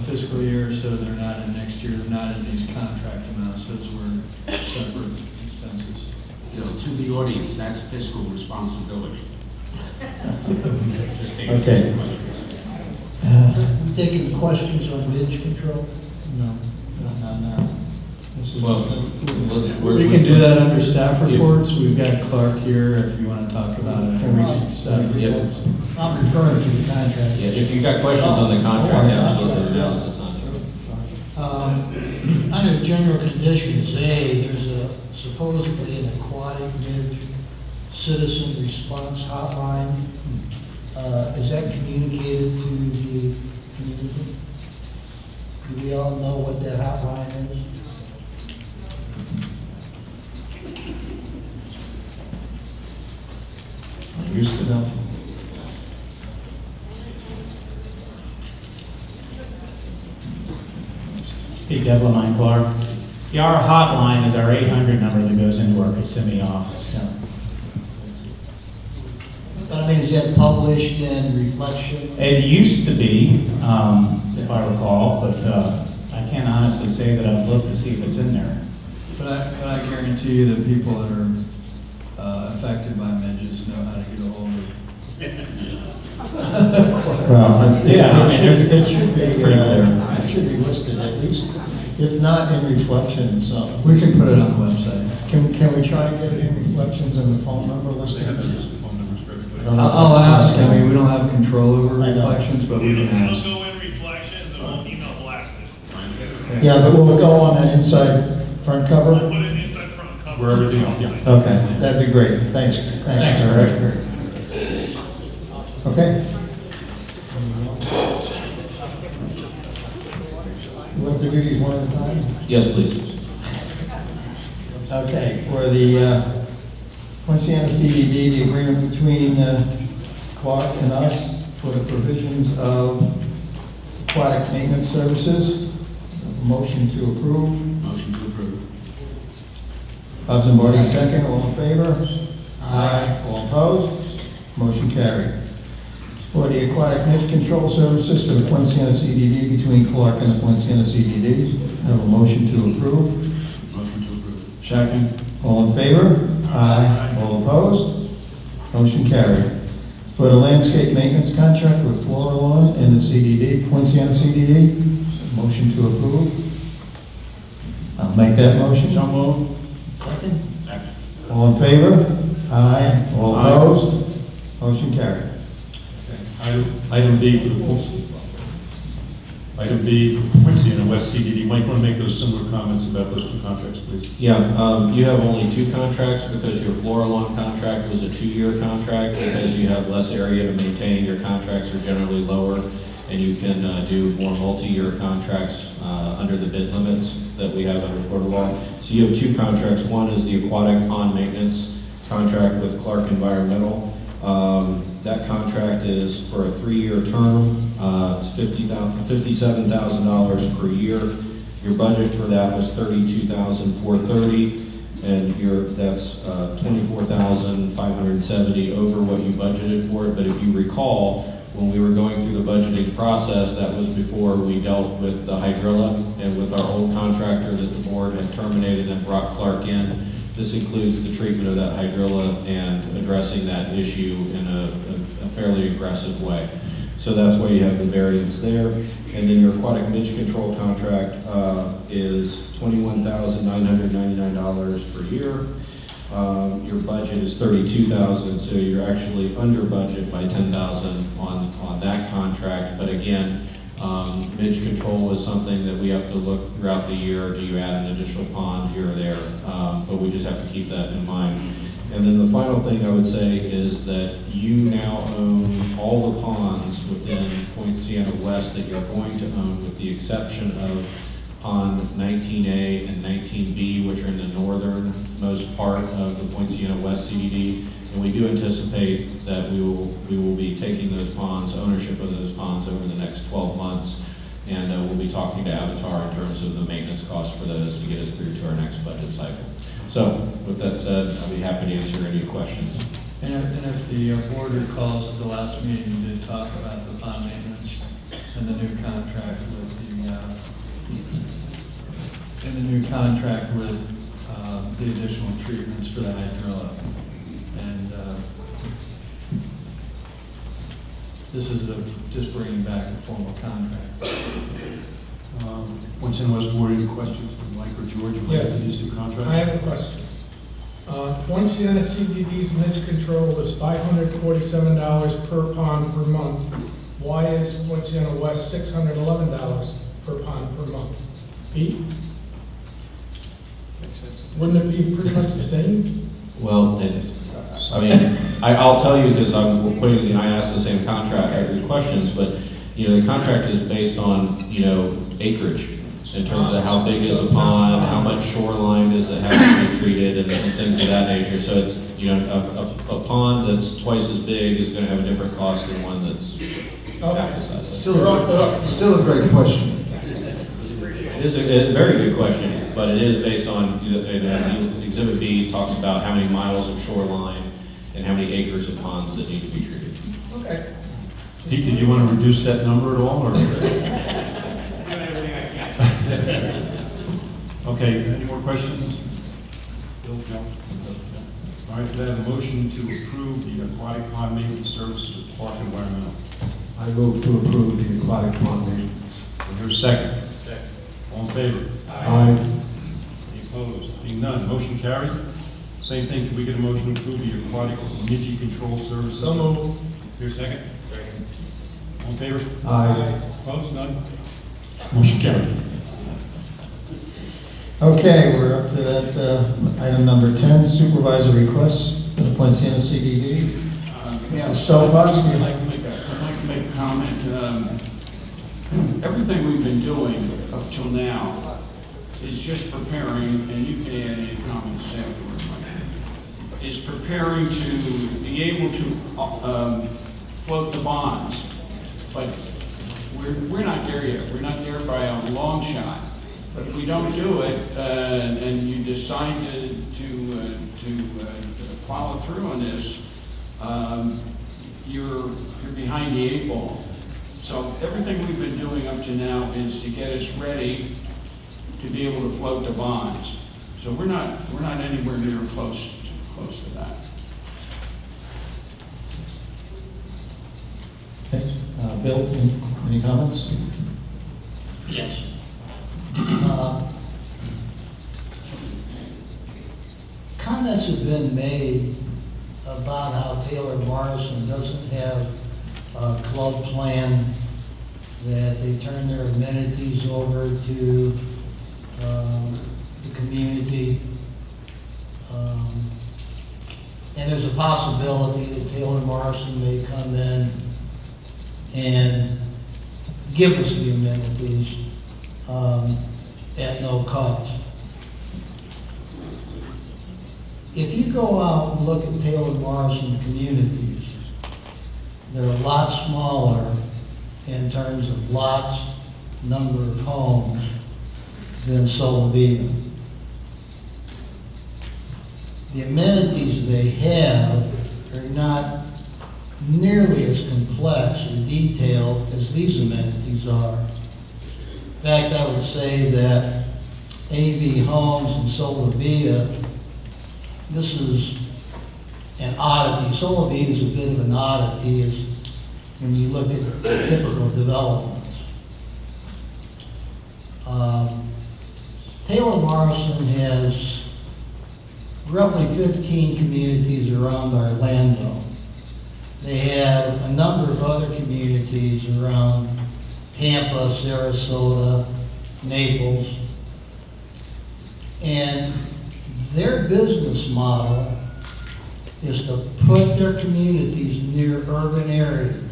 fiscal year, so they're not in next year. They're not in these contract amounts. Those were separate expenses. To the audience, that's fiscal responsibility. Just take Okay. some questions. Taking questions on midge control? No, not now. Well, We can do that under staff reports. We've got Clark here if you want to talk about it. Staff reports. I'm referring to the contract. Yeah, if you've got questions on the contract, absolutely, now's the time. Under general conditions, there's supposedly an aquatic midge citizen response hotline. Is that communicated to the community? Do we all know what that hotline is? I used to know. Pete Develin, Clark. Yeah, our hotline is our 800 number that goes into our Kissimmee office. So. But I mean, is that published in Reflection? It used to be, if I recall, but I can't honestly say that I've looked to see if it's in there. But I guarantee you that people that are affected by midges know how to get a hold of Well, yeah, I mean, there's it's pretty clear. It should be listed at least, if not in Reflections. We can put it on the website. Can we try to get it in Reflections and the phone number listed? They have to list the phone numbers for everybody. I'll ask. I mean, we don't have control over I know. Reflections, but we can ask. It'll go in Reflections and we'll email blast it. Yeah, but will it go on an inside front cover? We'll put it inside front cover. Where everything else, yeah. Okay, that'd be great. Thanks. Thanks. All right. Okay. You want to do these one at a time? Yes, please. Okay, for the Poinciana CDD, the agreement between Clark and us for the provisions of aquatic maintenance services. Motion to approve. Motion to approve. Bob Zimbardi, second. All in favor? Aye. All opposed? Motion carried. For the aquatic midge control services for the Poinciana CDD between Clark and the Poinciana CDD, have a motion to approve. Motion to approve. Second. All in favor? Aye. All opposed? Motion carried. For the landscape maintenance contract with Lawn and the CDD, Poinciana CDD, motion to approve. I'll make that motion. So moved. Second? Second. All in favor? Aye. All opposed? Motion carried. Item B for the Item B, Quincy and West CDD. Mike, want to make those similar comments about those two contracts, please? Yeah, you have only two contracts because your floor alarm contract was a 2-year contract. Because you have less area to maintain, your contracts are generally lower, and you can do more multi-year contracts under the bid limits that we have under Florida law. So you have two contracts. One is the aquatic pond maintenance contract with Clark Environmental. That contract is for a 3-year term. It's $57,000 per year. Your budget for that was $32,430, and that's $24,570 over what you budgeted for it. But if you recall, when we were going through the budgeting process, that was before we dealt with the hydrilla and with our old contractor that the board had terminated and brought Clark in. This includes the treatment of that hydrilla and addressing that issue in a fairly aggressive way. So that's why you have the variance there. And then your aquatic midge control contract is $21,999 per year. Your budget is $32,000, so you're actually under budget by $10,000 on that contract. But again, midge control is something that we have to look throughout the year. Do you add an additional pond here or there? But we just have to keep that in mind. And then the final thing I would say is that you now own all the ponds within Point Siena West that you're going to own, with the exception of Pond 19A and 19B, which are in the northernmost part of the Point Siena West CDD. And we do anticipate that we will be taking those ponds, ownership of those ponds, over the next 12 months. And we'll be talking to Avatar in terms of the maintenance costs for those to get us through to our next budget cycle. So with that said, I'll be happy to answer any questions. And if the board recalls, at the last meeting, you did talk about the pond maintenance and the new contract with the additional treatments for the hydrilla. And this is just bringing back the formal contract. Once in West Board, any questions from Mike or George about these two contracts? I have a question. Point Siena CDD's midge control is $547 per pond per month. Why is Point Siena West $611 per pond per month? Pete? Wouldn't it be pretty much the same? Well, I'll tell you, because I asked the same contract questions, but the contract is based on acreage in terms of how big is a pond, how much shoreline does it have to be treated, and things of that nature. So it's a pond that's twice as big is going to have a different cost than one that's half the size. Still a great question. It is a very good question, but it is based on, Exhibit B talks about how many miles of shoreline and how many acres of ponds that need to be treated. Okay. Pete, did you want to reduce that number at all? Or? Okay, any more questions? Bill, Joe? All right, do I have a motion to approve the aquatic pond maintenance services with Clark Environmental? I move to approve the aquatic pond maintenance. Is there a second? Second. All in favor? Aye. Any opposed? Being none, motion carried. Same thing, can we get a motion to approve the aquatic midge control services? So moved. Is there a second? Second. All in favor? Aye. Opposed? None? Motion carried. Okay, we're up to that item number 10, supervisor requests for the Point Siena CDD. So far, I'd like to make a comment. Everything we've been doing up till now is just preparing, and you can add any comments afterwards, Mike, is preparing to be able to float the bonds. But we're not there yet. We're not there by a long shot. But if we don't do it, and you decide to follow through on this, you're behind the 8 ball. So everything we've been doing up to now is to get us ready to be able to float the bonds. So we're not anywhere near close to that. Okay, Bill, any comments? Yes. Comments have been made about how Taylor Morrison doesn't have club plan, that they turn their amenities over to the community. And there's a possibility that Taylor Morrison may come in and give us the amenities at no cost. If you go out and look at Taylor Morrison communities, they're a lot smaller in terms of lots, number of homes than Solivita. The amenities they have are not nearly as complex or detailed as these amenities are. In fact, I would say that AV Homes and Solivita, this is an oddity. Solivita is a bit of an oddity as when you look at typical developments. Taylor Morrison has roughly 15 communities around Orlando. They have a number of other communities around Tampa, Sarasota, Naples. And their business model is to put their communities near urban areas.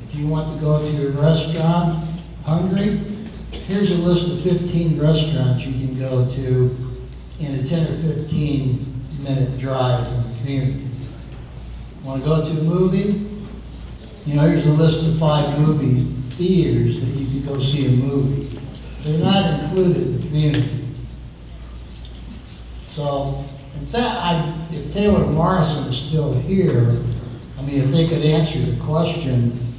If you want to go to a restaurant hungry, here's a list of 15 restaurants you can go to in a 10 or 15 minute drive from the community. Want to go to a movie? Here's a list of 5 movie theaters that you can go see a movie. They're not included in the community. So, in fact, if Taylor Morrison is still here, if they could answer the question,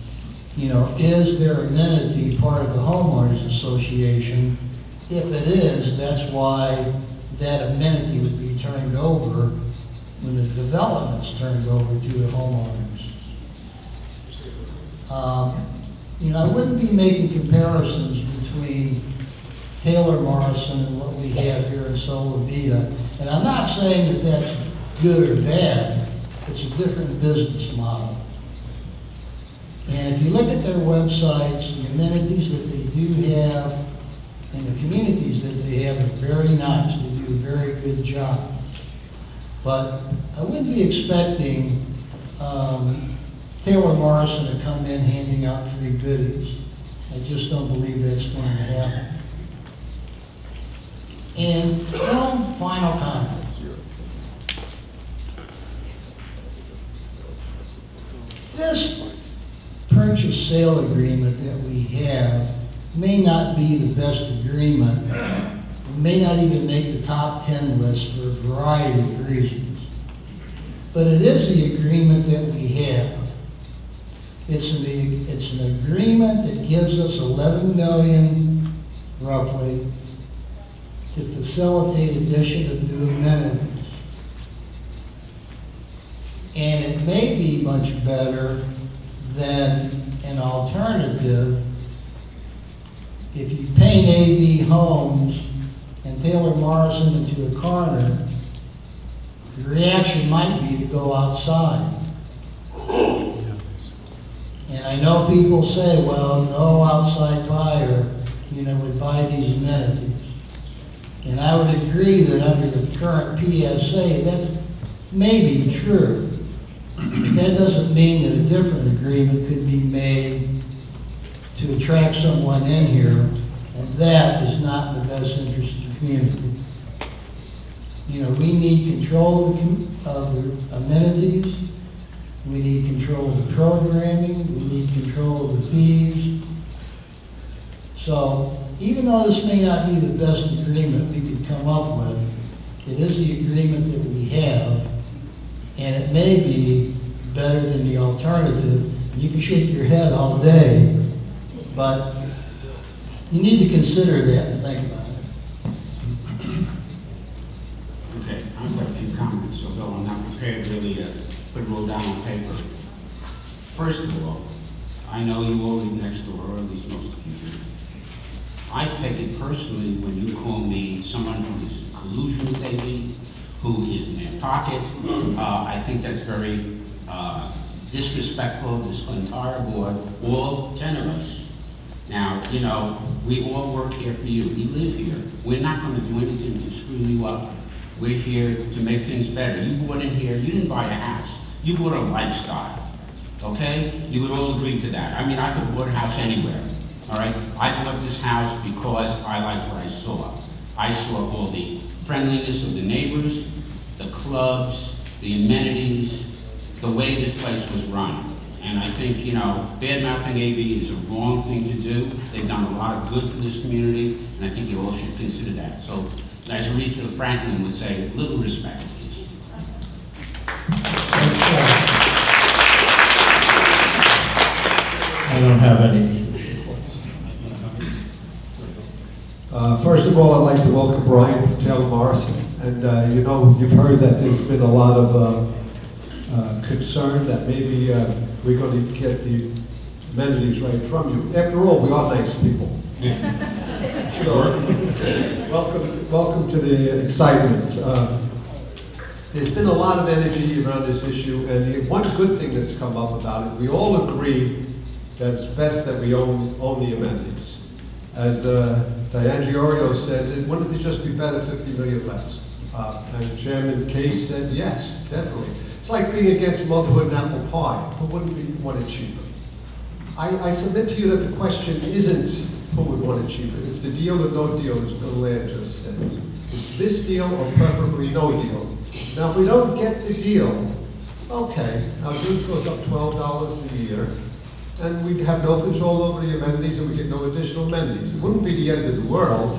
is their amenity part of the homeowners association? If it is, that's why that amenity would be turned over when the development's turned over to the homeowners. I wouldn't be making comparisons between Taylor Morrison and what we have here in Solivita. And I'm not saying that that's good or bad. It's a different business model. And if you look at their websites, the amenities that they do have and the communities that they have are very nice. They do a very good job. But I wouldn't be expecting Taylor Morrison to come in handing out free goodies. I just don't believe that's going to happen. And one final comment. This purchase sale agreement that we have may not be the best agreement. It may not even make the top 10 list for a variety of reasons. But it is the agreement that we have. It's an agreement that gives us $11 million, roughly, to facilitate addition of new amenities. And it may be much better than an alternative. If you paint AV Homes and Taylor Morrison into a corner, the reaction might be to go outside. And I know people say, well, no outside buyer, would buy these amenities. And I would agree that under the current PSA, that may be true. But that doesn't mean that a different agreement could be made to attract someone in here, and that is not in the best interest of the community. We need control of the amenities. We need control of the programming. We need control of the fees. So even though this may not be the best agreement we could come up with, it is the agreement that we have, and it may be better than the alternative. You can shake your head all day, but you need to consider that and think about it. Okay, I've got a few comments, although I'm not prepared really to put it all down on paper. First of all, I know you all live next door, or at least most of you do. I take it personally when you call me someone who is in collusion with AV, who is in their pocket. I think that's very disrespectful of this entire board, all 10 of us. Now, you know, we all work here for you. We live here. We're not going to do anything to screw you up. We're here to make things better. You bought in here, you didn't buy a house. You bought a lifestyle, okay? You would all agree to that. I mean, I could have bought a house anywhere, all right? I bought this house because I liked what I saw. I saw all the friendliness of the neighbors, the clubs, the amenities, the way this place was run. And I think, you know, bad-mouthing AV is a wrong thing to do. They've done a lot of good for this community, and I think you all should consider that. So, as Aretha Franklin would say, little respect, please. I don't have any. First of all, I'd like to welcome Brian from Taylor Morrison. And you know, you've heard that there's been a lot of concern that maybe we're going to get the amenities right from you. After all, we are nice people. Sure. Welcome to the excitement. There's been a lot of energy around this issue, and the one good thing that's come up about it, we all agree that it's best that we own the amenities. As Diane Giorio says, wouldn't it just be better 50 million less? And Chairman Case said, yes, definitely. It's like being against motherhood and apple pie. Who wouldn't want it cheaper? I submit to you that the question isn't who would want it cheaper. It's the deal or no deal, as Bill Laird just said. It's this deal or preferably no deal. Now, if we don't get the deal, okay, our dues goes up $12 a year, and we'd have no control over the amenities, and we get no additional amenities. It wouldn't be the end of the world,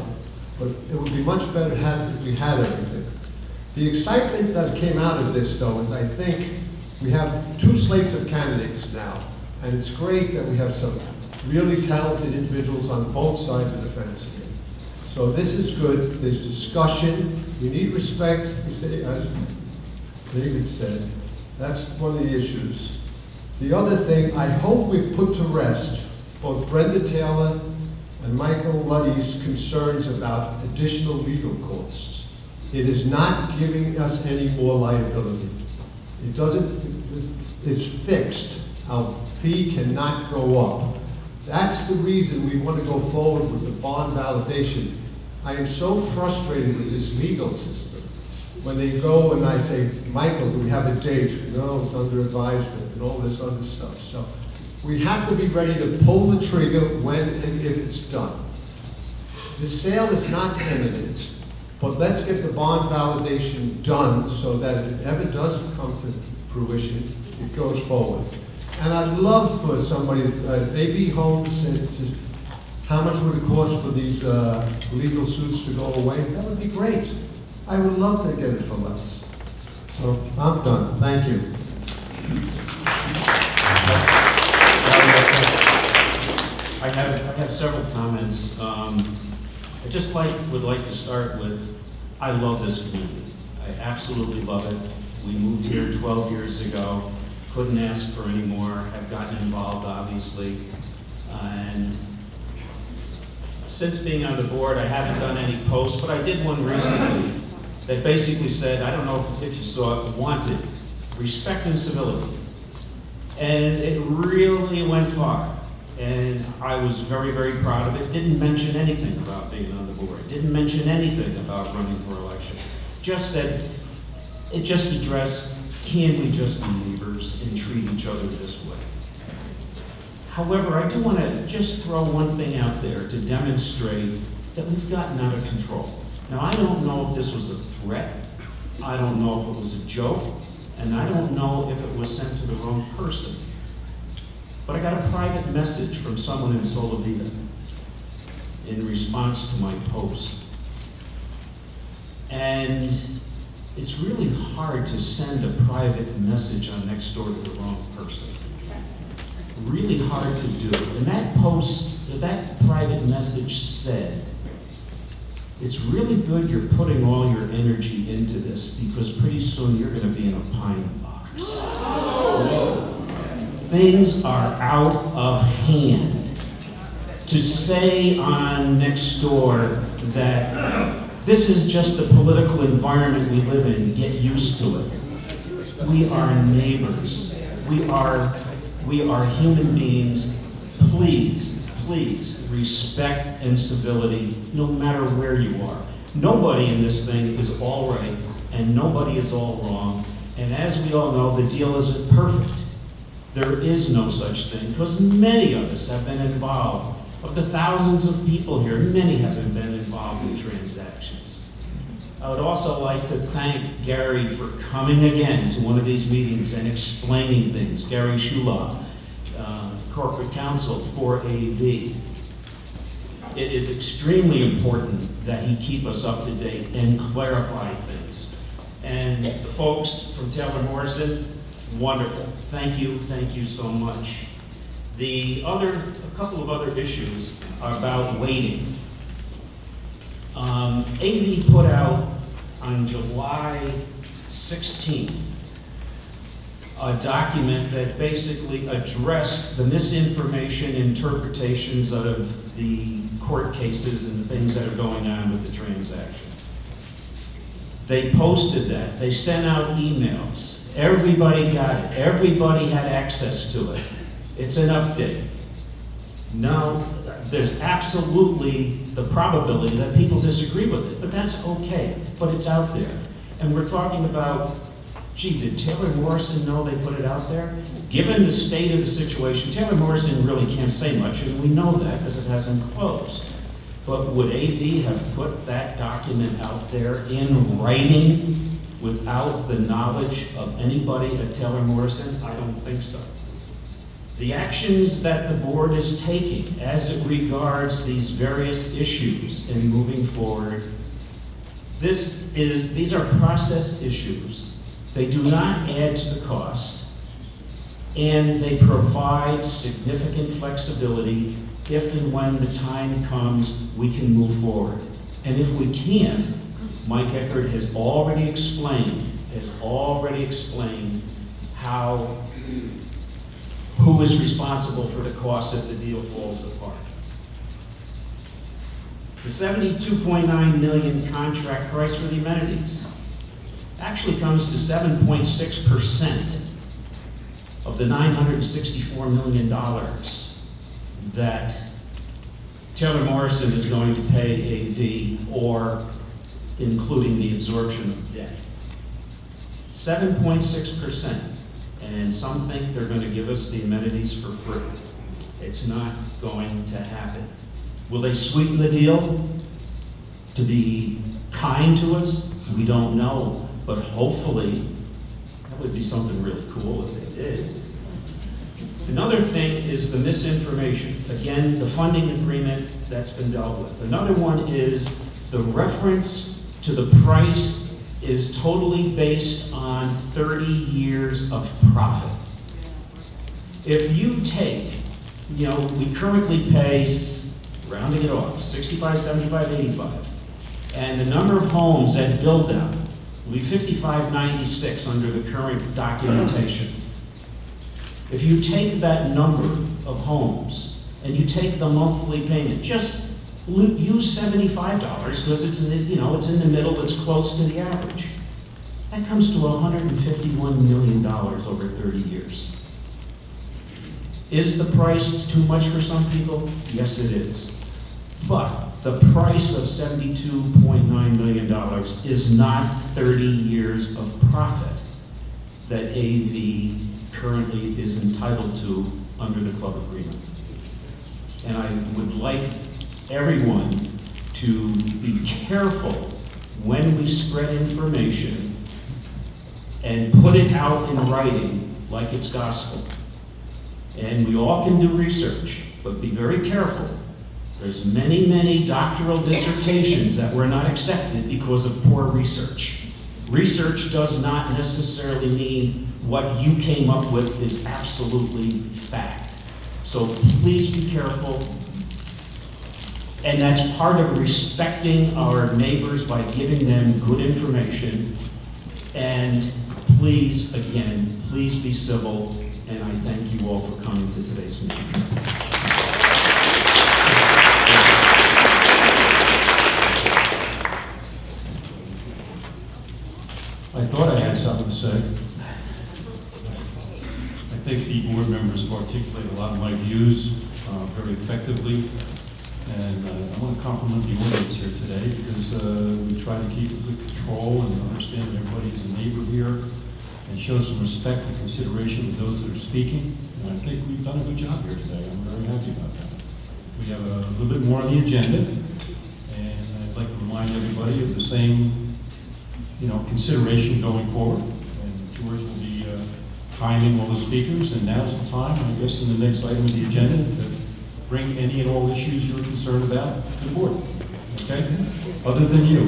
but it would be much better if we had everything. The excitement that came out of this, though, is I think we have 2 slates of candidates now, and it's great that we have some really talented individuals on both sides of the fence here. So this is good. There's discussion. We need respect, as David said. That's one of the issues. The other thing, I hope we've put to rest both Brenda Taylor and Michael Luddy's concerns about additional legal costs. It is not giving us any more liability. It's fixed. Our fee cannot go up. That's the reason we want to go forward with the bond validation. I am so frustrated with this legal system. When they go and I say, Michael, do we have a date? No, it's under advisement and all this other stuff. So we have to be ready to pull the trigger when and if it's done. The sale is not imminent, but let's get the bond validation done so that if it ever does come to fruition, it goes forward. And I'd love for somebody, if AB Homes said, how much would it cost for these legal suits to go away? That would be great. I would love to get it from us. So I'm done. Thank you. I have several comments. I just would like to start with, I love this community. I absolutely love it. We moved here 12 years ago. Couldn't ask for any more. Have gotten involved, obviously. And since being on the board, I haven't done any posts, but I did one recently that basically said, I don't know if you saw it, wanted respect and civility. And it really went far. And I was very, very proud of it. Didn't mention anything about being on the board. Didn't mention anything about running for election. Just said, it just addressed, can we just be neighbors and treat each other this way? However, I do want to just throw one thing out there to demonstrate that we've gotten out of control. Now, I don't know if this was a threat. I don't know if it was a joke. And I don't know if it was sent to the wrong person. But I got a private message from someone in Solivita in response to my post. And it's really hard to send a private message on Nextdoor to the wrong person. Really hard to do. And that private message said, it's really good you're putting all your energy into this because pretty soon you're going to be in a pine box. Things are out of hand. To say on Nextdoor that this is just the political environment we live in, get used to it. We are neighbors. We are human beings. Please, please respect and civility, no matter where you are. Nobody in this thing is all right, and nobody is all wrong. And as we all know, the deal isn't perfect. There is no such thing, because many of us have been involved. Of the thousands of people here, many have been involved in transactions. I would also like to thank Gary for coming again to one of these meetings and explaining things. Gary Shula, Corporate Counsel for AV. It is extremely important that he keep us up to date and clarify things. And the folks from Taylor Morrison, wonderful. Thank you so much. A couple of other issues are about waiting. AV put out on July 16th a document that basically addressed the misinformation interpretations of the court cases and things that are going on with the transaction. They posted that. They sent out emails. Everybody got it. Everybody had access to it. It's an update. Now, there's absolutely the probability that people disagree with it, but that's okay. But it's out there. And we're talking about, gee, did Taylor Morrison know they put it out there? Given the state of the situation, Taylor Morrison really can't say much, and we know that because it hasn't closed. But would AV have put that document out there in writing without the knowledge of anybody at Taylor Morrison? I don't think so. The actions that the board is taking as it regards these various issues in moving forward, these are process issues. They do not add to the cost, and they provide significant flexibility if and when the time comes we can move forward. And if we can't, Mike Eckert has already explained who is responsible for the cost if the deal falls apart. The $72.9 million contract price for the amenities actually comes to 7.6% of the $964 million that Taylor Morrison is going to pay AV, or including the absorption of debt. 7.6%. And some think they're going to give us the amenities for free. It's not going to happen. Will they sweeten the deal to be kind to us? We don't know. But hopefully, that would be something really cool if they did. Another thing is the misinformation. Again, the funding agreement that's been dealt with. Another one is the reference to the price is totally based on 30 years of profit. If you take, we currently pay, rounding it off, 65, 75, 85, and the number of homes that build them will be 5596 under the current documentation. If you take that number of homes and you take the monthly payment, just use $75 because it's in the middle, it's close to the average. That comes to $151 million over 30 years. Is the price too much for some people? Yes, it is. But the price of $72.9 million is not 30 years of profit that AV currently is entitled to under the club agreement. And I would like everyone to be careful when we spread information and put it out in writing like it's gospel. And we all can do research, but be very careful. There's many doctoral dissertations that were not accepted because of poor research. Research does not necessarily mean what you came up with is absolutely fact. So please be careful. And that's part of respecting our neighbors by giving them good information. And please, again, please be civil. And I thank you all for coming to today's meeting. I thought I had something to say. I have articulated a lot of my views very effectively. And I want to compliment the audience here today because we try to keep good control and understand that everybody is a neighbor here and show some respect and consideration to those that are speaking. And I think we've done a good job here today. I'm very happy about that. We have a little bit more on the agenda, and I'd like to remind everybody of the same, consideration going forward. And George will be timing all the speakers, and now's the time, I guess, in the next item of the agenda to bring any and all issues you're concerned about to the board. Okay? Other than you.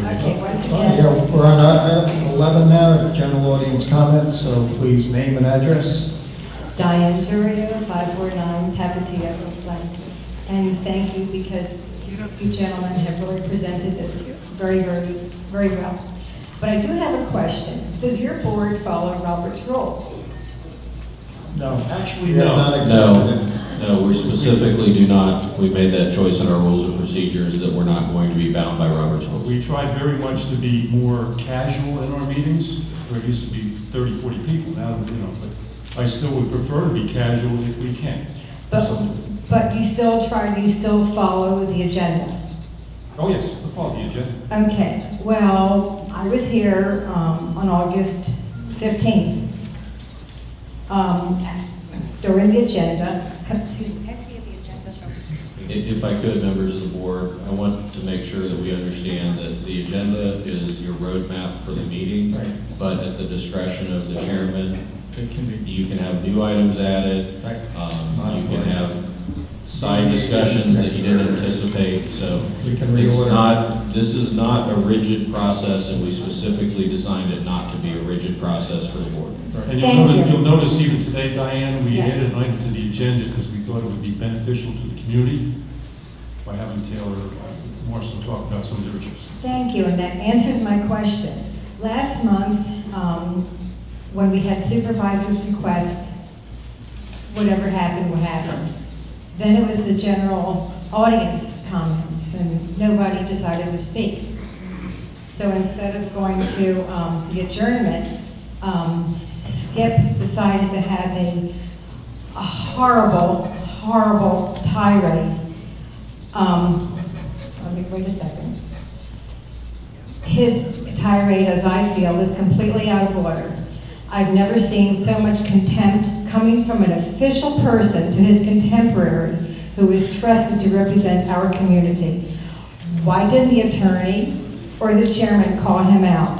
Okay, once Yeah, again, we're on item 11 now, general audience comments, so please name and address. Diane Zurio, 549 Tapatio Lane. And thank you because you gentlemen have really presented this very, very, very well. But I do have a question. Does your board follow Robert's rules? No. Actually, We have no. not accepted it. No, we specifically do not. We made that choice in our rules of procedures that we're not going to be bound by Robert's rules. We tried very much to be more casual in our meetings, where it used to be 30, 40 people. Now, but I still would prefer to be casual if we can. But you still follow the agenda? Oh, yes, we'll follow the agenda. Okay, well, I was here on August 15th. During the agenda, If I could, members of the board, I want to make sure that we understand that the agenda is your roadmap for the meeting, but at the discretion of the chairman, you can have new items added, you can have side discussions that you didn't anticipate, so this is not a rigid process, and we specifically designed it not to be a rigid process for the board. And you'll notice even today, Diane, we added an item to the agenda because we thought it would be beneficial to the community by having Taylor Morrison talk about some of their issues. Thank you, and that answers my question. Last month, when we had supervisors' requests, whatever happened, what happened. Then it was the general audience comments, and nobody decided to speak. So instead of going to the adjournment, Skip decided to have a horrible, horrible tirade. Wait a second. His tirade, as I feel, is completely out of order. I've never seen so much contempt coming from an official person to his contemporary who is trusted to represent our community. Why didn't the attorney or the chairman call him out?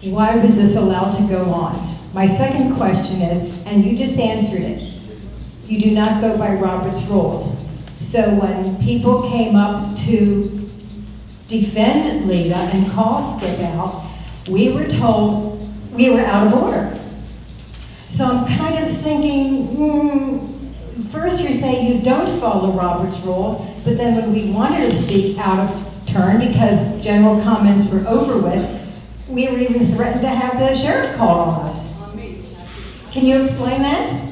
Why was this allowed to go on? My second question is, and you just answered it, you do not go by Robert's rules. So when people came up to defend Lita and call Skip out, we were told we were out of order. So I'm kind of thinking, first you're saying you don't follow Robert's rules, but then when we wanted to speak out of turn because general comments were over with, we were even threatened to have the sheriff called on us. Can you explain that?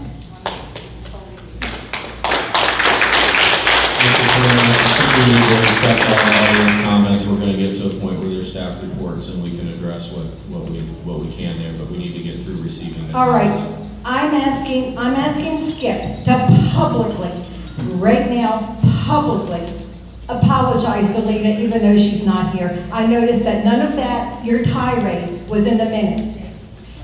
Mr. Chairman, I think we need to accept all the audience comments. We're going to get to a point where there's staff reports and we can address what we can there, but we need to get through receiving that. All right, I'm asking Skip to publicly, right now, publicly apologize to Lita even though she's not here. I noticed that none of that, your tirade, was in the minutes.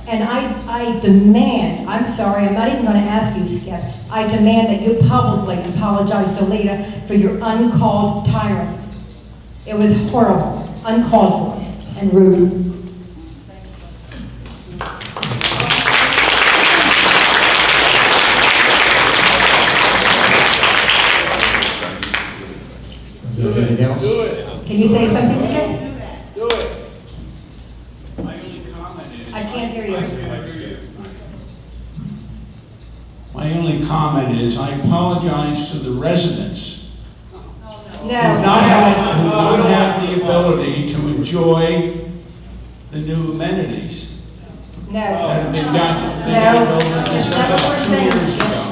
And I demand, I'm sorry, I'm not even going to ask you, Skip, I demand that you publicly apologize to Lita for your uncalled tirade. It was horrible, uncalled for, and rude. Anything else? Do it. Can you say something, Skip? Do it. My only comment is. I can't hear you. My only comment is, I apologize to the residents No. who not have the ability to enjoy the new amenities No. that have been gotten No. over That's not what we're just 2 saying, years Skip. ago.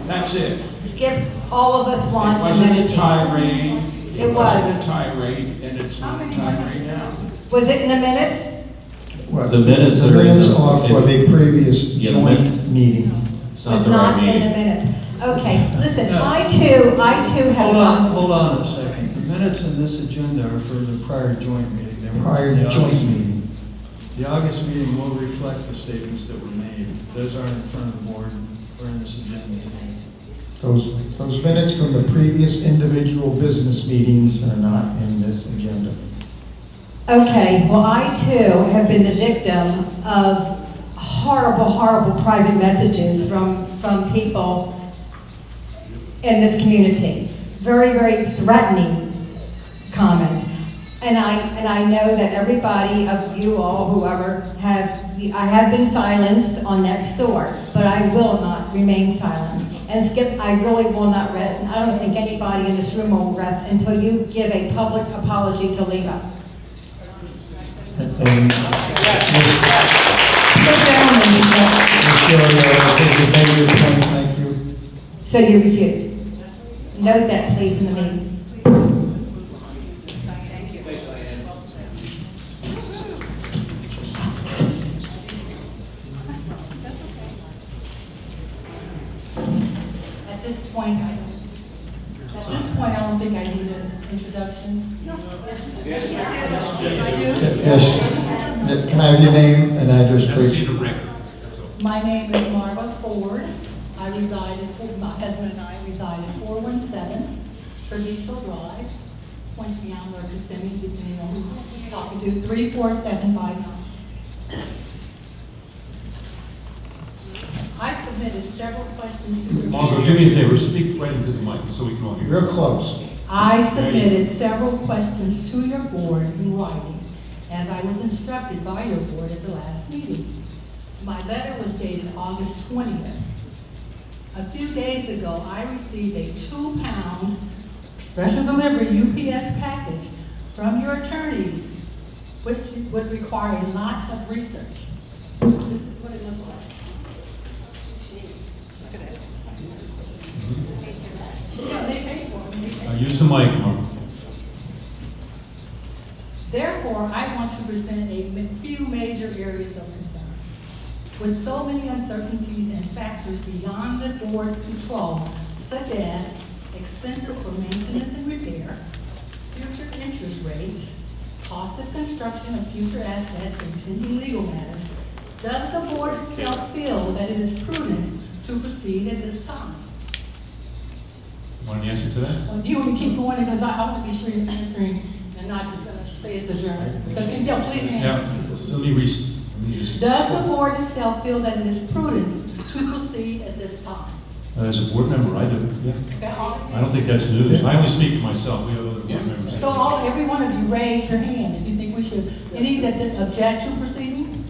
That's it. Skip, all of us want It wasn't a amenities. tirade. It wasn't was. a tirade, and it's not a tirade now. Was it in the minutes? What, The minutes the are in minutes the- are for the previous Yeah, the joint meeting. It's not Was the not right in the meeting. minutes. Okay, listen, No. I too have. Hold on a second. The minutes in this agenda are for the prior joint meeting. They weren't Prior for the joint August meeting. The August meeting will reflect the statements that were made. Those aren't in front of the board or in this agenda today. Those minutes from the previous individual business meetings are not in this agenda. Okay, well, I too have been the victim of horrible, horrible private messages from people in this community. Very, very threatening comments. And I know that everybody of you all, whoever, I have been silenced on Nextdoor, but I will not remain silenced. And Skip, I really will not rest, and I don't think anybody in this room will rest until you give a public apology to Leva. And Sit down, Leva. you made your point, thank you. So you refuse. Note that, please, in the meeting. At this point, I don't think I need an introduction. Yes. Can I have your name and address, please? My name is Marva Ford. My husband and I reside at 417 Treviso Drive, Poinciana, or Kissimmee, depending on who you're talking to, 34759. I submitted several questions to the Margaret, do me a favor, speak right into the mic so we can all hear. Real close. I submitted several questions to your board in writing, as I was instructed by your board at the last meeting. My letter was dated August 20th. A few days ago, I received a 2-pound special delivery UPS package from your attorneys, which would require a lot of research. This is what it looks like. Look at it. Yeah, they paid for it. Use the mic, Mark. Therefore, I want to present a few major areas of concern. With so many uncertainties and factors beyond the board's control, such as expenses for maintenance and repair, future interest rates, cost of construction of future assets, and pending legal matters, does the board itself feel that it is prudent to proceed at this time? Want an answer to that? Do you want me to keep going? Because I want to be sure you're answering and not just say it's adjourned. So, yeah, please answer. Yeah, let me just. Does the board itself feel that it is prudent to proceed at this time? As a board member, I do, yeah. Okay, I don't think that's news. I only speak for myself, we have other board members. So every one of you raise your hand if you think we should, any that object to proceeding?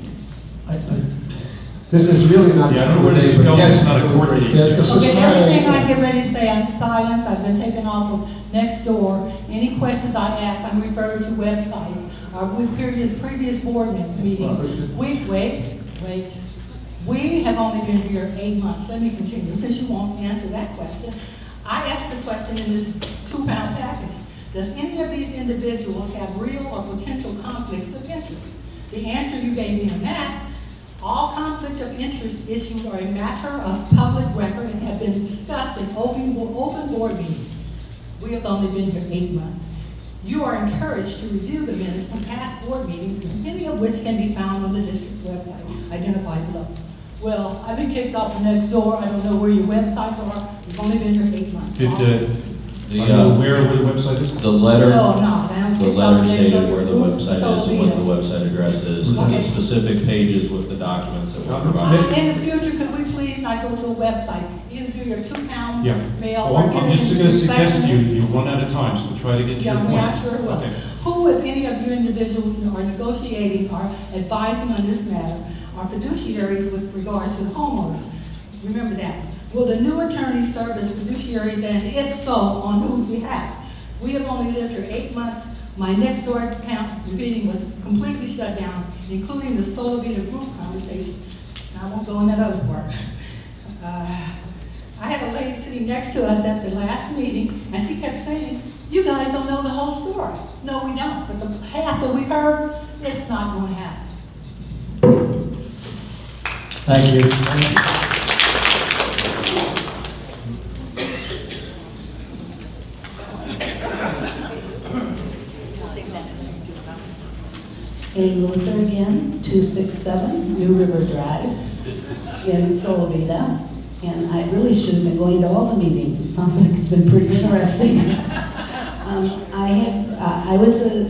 This is really not. Yeah, I don't know where this is going, it's not a court case. Okay, everything I get ready to say, I'm silenced, I've been taken off of Nextdoor. Any questions I ask, I'm referred to websites, or with previous board meetings. Wait. We have only been here 8 months. Let me continue, since you won't answer that question. I asked the question in this 2-pound package. Does any of these individuals have real or potential conflicts of interest? The answer you gave me on that, all conflict of interest issues are a matter of public record and have been discussed in open board meetings. We have only been here 8 months. You are encouraged to review the minutes from past board meetings, many of which can be found on the district website, identified below. Well, I've been kicked off the Nextdoor. I don't know where your websites are. We've only been here 8 months. Are you aware of where the website is? The letter, No, I'm not. I the don't letter think stated I'll where the do website is and what the website address is, and the Okay. specific pages with the documents that were provided. In the future, could we please not go to a website? Either do your 2-pound Yeah. mail Well, or get I'm it just into going to the suggest inspection. you run out of time, so try to get to your point. Yeah, sure will. Okay. Who, if any of you individuals who are negotiating or advising on this matter, are fiduciaries with regard to the homeowner? Remember that. Will the new attorney serve as fiduciaries, and if so, on whose behalf? We have only lived here 8 months. My Nextdoor account meeting was completely shut down, including the Solivita group conversation. I won't go in that other part. I had a lady sitting next to us at the last meeting, and she kept saying, "You guys don't know the whole story." No, we don't. But the half that we heard, it's not going to happen. Thank you. Amy Luther again, 267 New River Drive in Solivita. And I really should have been going to all the meetings. It sounds like it's been pretty interesting. I was a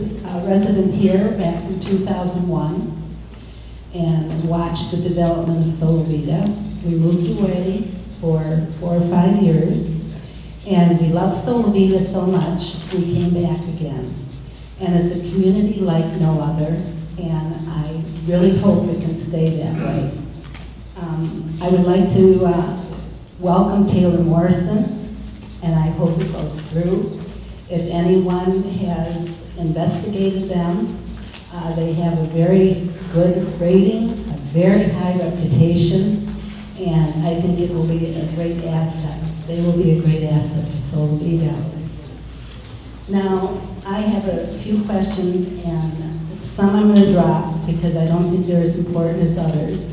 resident here back in 2001 and watched the development of Solivita. We moved away for 4 or 5 years, and we loved Solivita so much, we came back again. And it's a community like no other, and I really hope it can stay that way. I would like to welcome Taylor Morrison, and I hope it goes through. If anyone has investigated them, they have a very good rating, a very high reputation, and I think it will be a great asset. They will be a great asset to Solivita. Now, I have a few questions, and some I'm going to drop because I don't think they're as important as others.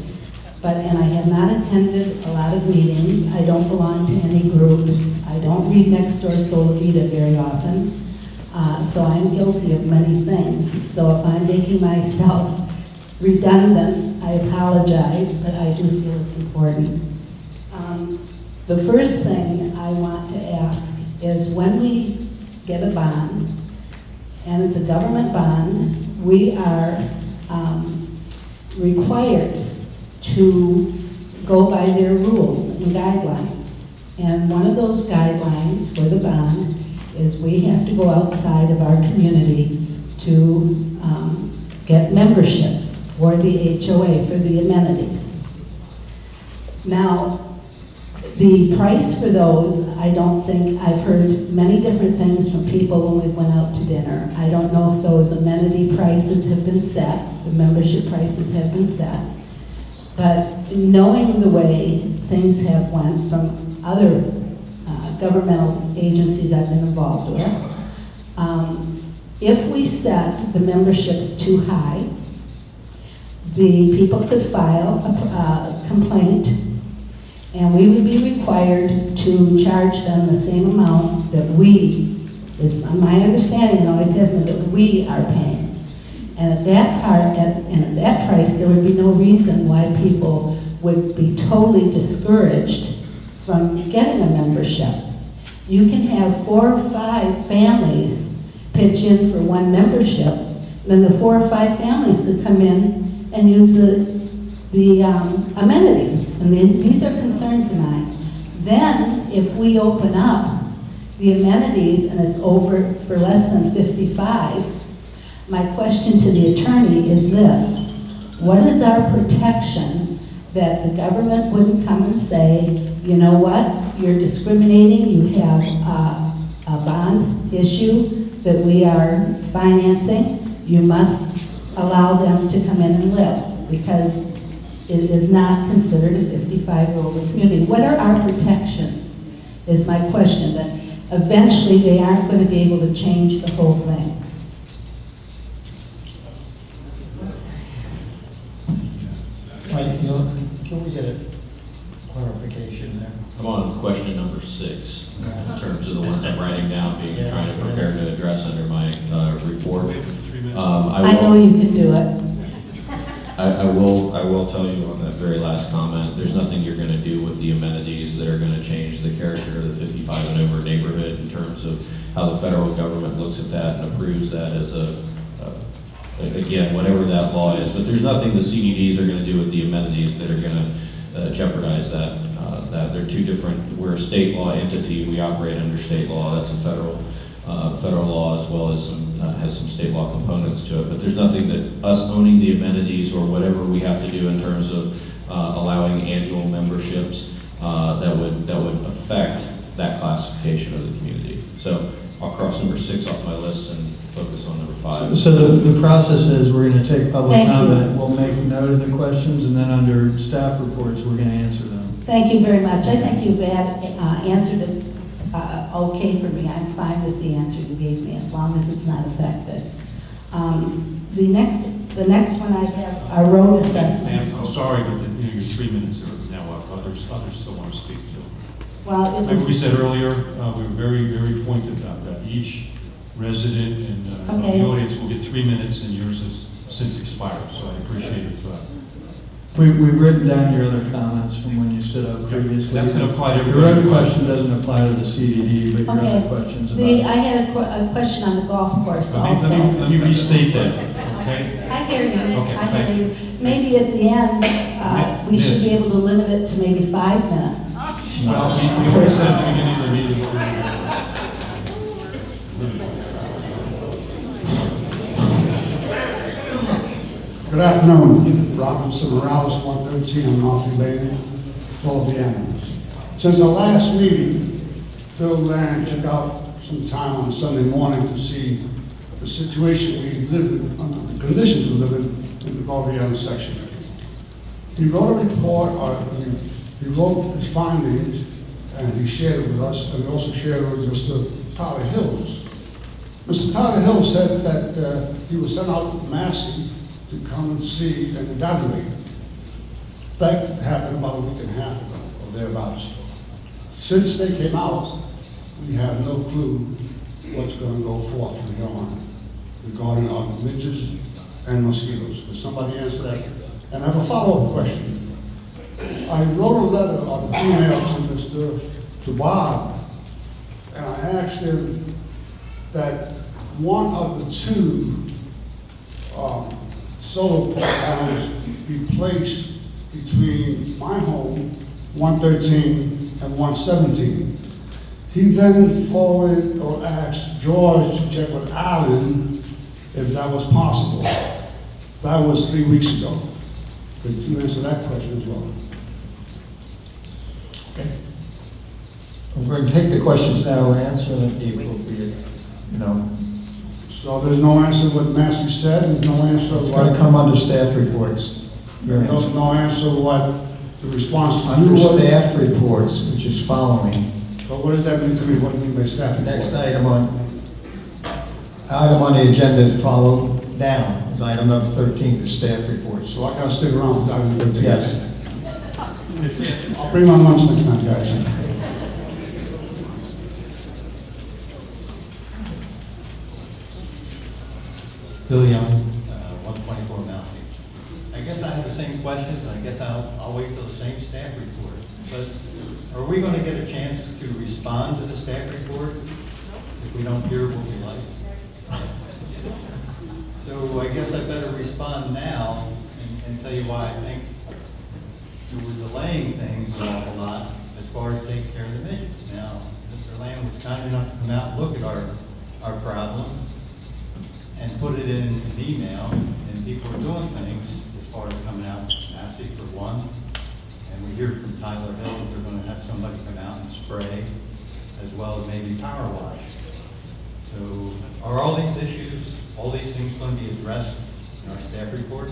And I have not attended a lot of meetings. I don't belong to any groups. I don't read Nextdoor Solivita very often. So I'm guilty of many things. So if I'm making myself redundant, I apologize, but I do feel it's important. The first thing I want to ask is when we get a bond, and it's a government bond, we are required to go by their rules and guidelines. And one of those guidelines for the bond is we have to go outside of our community to get memberships for the HOA, for the amenities. Now, the price for those, I don't think, I've heard many different things from people when we went out to dinner. I don't know if those amenity prices have been set, the membership prices have been set. But knowing the way things have went from other governmental agencies I've been involved with, if we set the memberships too high, the people could file a complaint, and we would be required to charge them the same amount that we, is my understanding, and always has been, that we are paying. And at that price, there would be no reason why people would be totally discouraged from getting a membership. You can have 4 or 5 families pitch in for one membership, then the 4 or 5 families could come in and use the amenities. And these are concerns of mine. Then, if we open up the amenities and it's over for less than 55, my question to the attorney is this: what is our protection that the government wouldn't come and say, you know what, you're discriminating, you have a bond issue that we are financing, you must allow them to come in and live, because it is not considered a 55-year-old community. What are our protections, is my question, that eventually they aren't going to be able to change the whole thing. Right, can we get a clarification there? I'm on question number 6, in terms of the ones I'm writing down, trying to prepare to address under my report. I know you can do it. I will tell you on that very last comment, there's nothing you're going to do with the amenities that are going to change the character of the 55 and over neighborhood in terms of how the federal government looks at that and approves that as again, whatever that law is. But there's nothing the CDDs are going to do with the amenities that are going to jeopardize that. They're two different, we're a state law entity, we operate under state law, that's a federal law, as well as has some state law components to it. But there's nothing that us owning the amenities or whatever we have to do in terms of allowing annual memberships that would affect that classification of the community. So I'll cross number 6 off my list and focus on number 5. So the process is we're going to take public Thank you. comment, we'll make note of the questions, and then under staff reports, we're going to answer them. Thank you very much. I think you've answered it okay for me. I'm fine with the answer you gave me, as long as it's not affected. The next The next one I have are road Ma'am, assessments. I'm sorry, but your 3 minutes are now up. Others still want to speak too. Well, it Like we was, said earlier, we were very pointed about that. Each resident and Okay. the audience will get 3 minutes, and yours has since expired, so I appreciate it. We've written down your other comments from when you stood up previously. That's gonna apply to Your everybody. other question doesn't apply to the CDD, but your okay. other questions about. I had a question on the golf course also. Let me restate that, okay? I hear you, Okay, I thank hear you. Maybe at the end, we Yes. should be able to limit it to maybe 5 minutes. Well, we already said at the beginning of the meeting. Good afternoon, Robinson Morales, 113 on North Lane, Florida, Vienna. Since our last meeting, Bill Land took out some time on Sunday morning to see the situation we live in, under the conditions we live in the Florida, Vienna section. He wrote a report, he wrote his findings, and he shared it with us, and he also shared it with Mr. Tyler Hills. Mr. Tyler Hills said that he was sent out to Massey to come and see and evaluate. That happened about a week and a half ago, or thereabouts. Since they came out, we have no clue what's going to go forth from here on regarding our midges and mosquitoes. Could somebody answer that? And I have a follow-up question. I wrote a letter or an email to Bob, and I asked him that one of the two solar panels be placed between my home, 113 and 117. He then forwarded or asked George to check with Alan if that was possible. That was 3 weeks ago. Could you answer that question as well? Okay. I'm going to take the questions now, answer them at the appropriate, So there's no answer what Massey said, there's no answer It's what... going to come under staff reports. Your answer. No answer what the response to Under you was. staff reports, which is following, So what does that mean to me? What do you mean by staff report? next item on the agenda is followed down, is item number 13, the staff reports. So I gotta stick around for item 13? Yes. I'll bring my lunch next time, guys. Bill Young, 124 Mount Beach. I guess I have the same questions, and I guess I'll wait till the same staff report. But are we going to get a chance to respond to the staff report if we don't hear what we like? So I guess I better respond now and tell you why I think we're delaying things an awful lot as far as taking care of the midgets. Now, Mr. Lamb was kind enough to come out and look at our problem and put it in an email, and people are doing things as far as coming out, Massey for one, and we hear from Tyler Hill that they're gonna have somebody come out and spray, as well as maybe power wash. So are all these issues, all these things gonna be addressed in our staff report?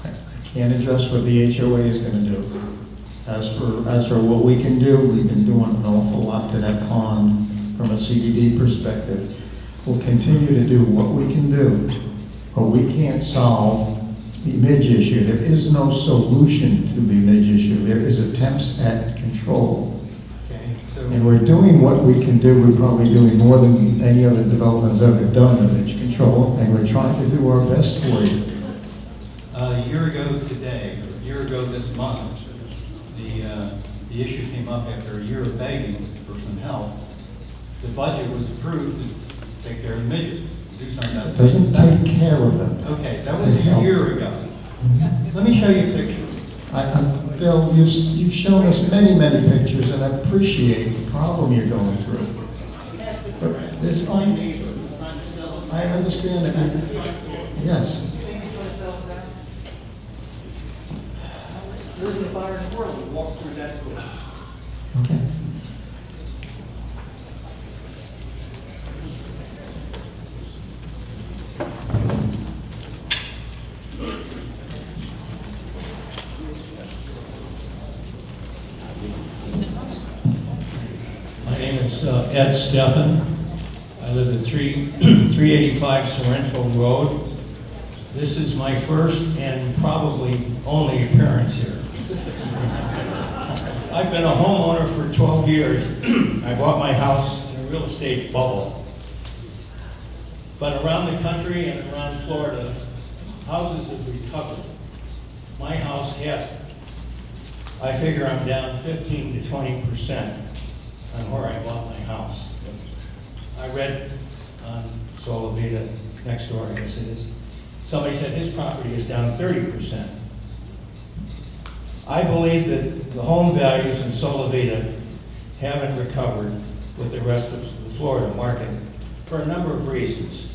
I can't address what the HOA is going to do. As for what we can do, we've been doing an awful lot to that pond from a CDD perspective. We'll continue to do what we can do, but we can't solve the midge issue. There is no solution to the midge issue. There is attempts at control. Okay, so. And we're doing what we can do. We're probably doing more than any other development has ever done in midge control, and we're trying to do our best for you. A year ago today, or a year ago this month, the issue came up after a year of begging for some help. The budget was approved to take care of the midgets, do something about it. It doesn't take care of them. Okay, that was a It helps. year ago. Let me show you a picture. Bill, you've shown us many pictures, and I appreciate the problem you're going through. But this, I understand that. Yes. There's a fire in the world, we walk through that door. Okay. My name is Ed Steffen. I live at 385 Sorrento Road. This is my first and probably only appearance here. I've been a homeowner for 12 years. I bought my house in a real estate bubble. But around the country and around Florida, houses have recovered. My house hasn't. I figure I'm down 15 to 20% on where I bought my house. I read on Solivita, next door, I guess it is, somebody said his property is down 30%. I believe that the home values in Solivita haven't recovered with the rest of the Florida market for a number of reasons.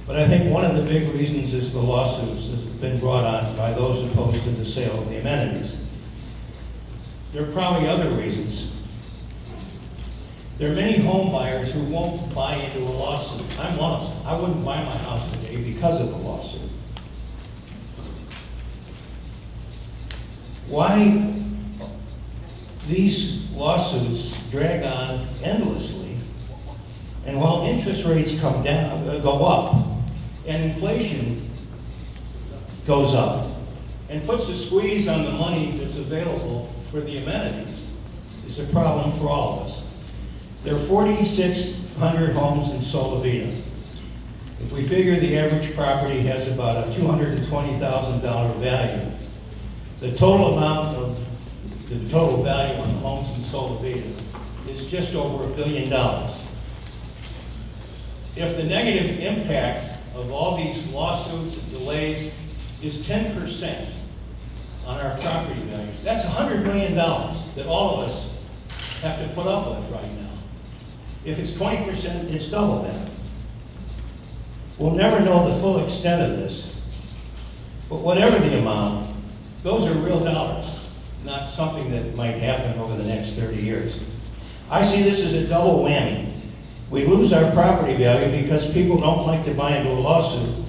But I think one of the big reasons is the lawsuits that have been brought on by those opposed to the sale of the amenities. There are probably other reasons. There are many home buyers who won't buy into a lawsuit. I'm one of them. I wouldn't buy my house today because of the lawsuit. Why these lawsuits drag on endlessly, and while interest rates go up, and inflation goes up, and puts a squeeze on the money that's available for the amenities, is a problem for all of us. There are 4,600 homes in Solivita. If we figure the average property has about a $220,000 value, the total value on the homes in Solivita is just over $1 billion. If the negative impact of all these lawsuits and delays is 10% on our property values, that's $100 million that all of us have to put up with right now. If it's 20%, it's double that. We'll never know the full extent of this, but whatever the amount, those are real dollars, not something that might happen over the next 30 years. I see this as a double whammy. We lose our property value because people don't like to buy into a lawsuit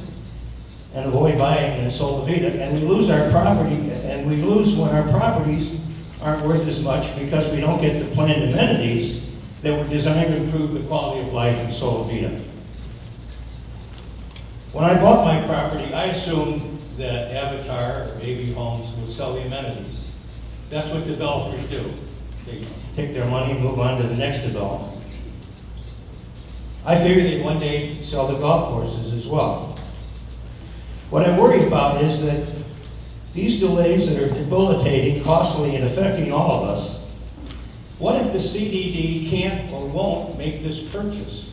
and avoid buying in Solivita, and we lose our property, and we lose when our properties aren't worth as much because we don't get the planned amenities that were designed to improve the quality of life in Solivita. When I bought my property, I assumed that Avatar or AB Homes would sell the amenities. That's what developers do. They take their money and move on to the next development. I figured they'd one day sell the golf courses as well. What I worry about is that these delays that are debilitating, costly, and affecting all of us, what if the CDD can't or won't make this purchase?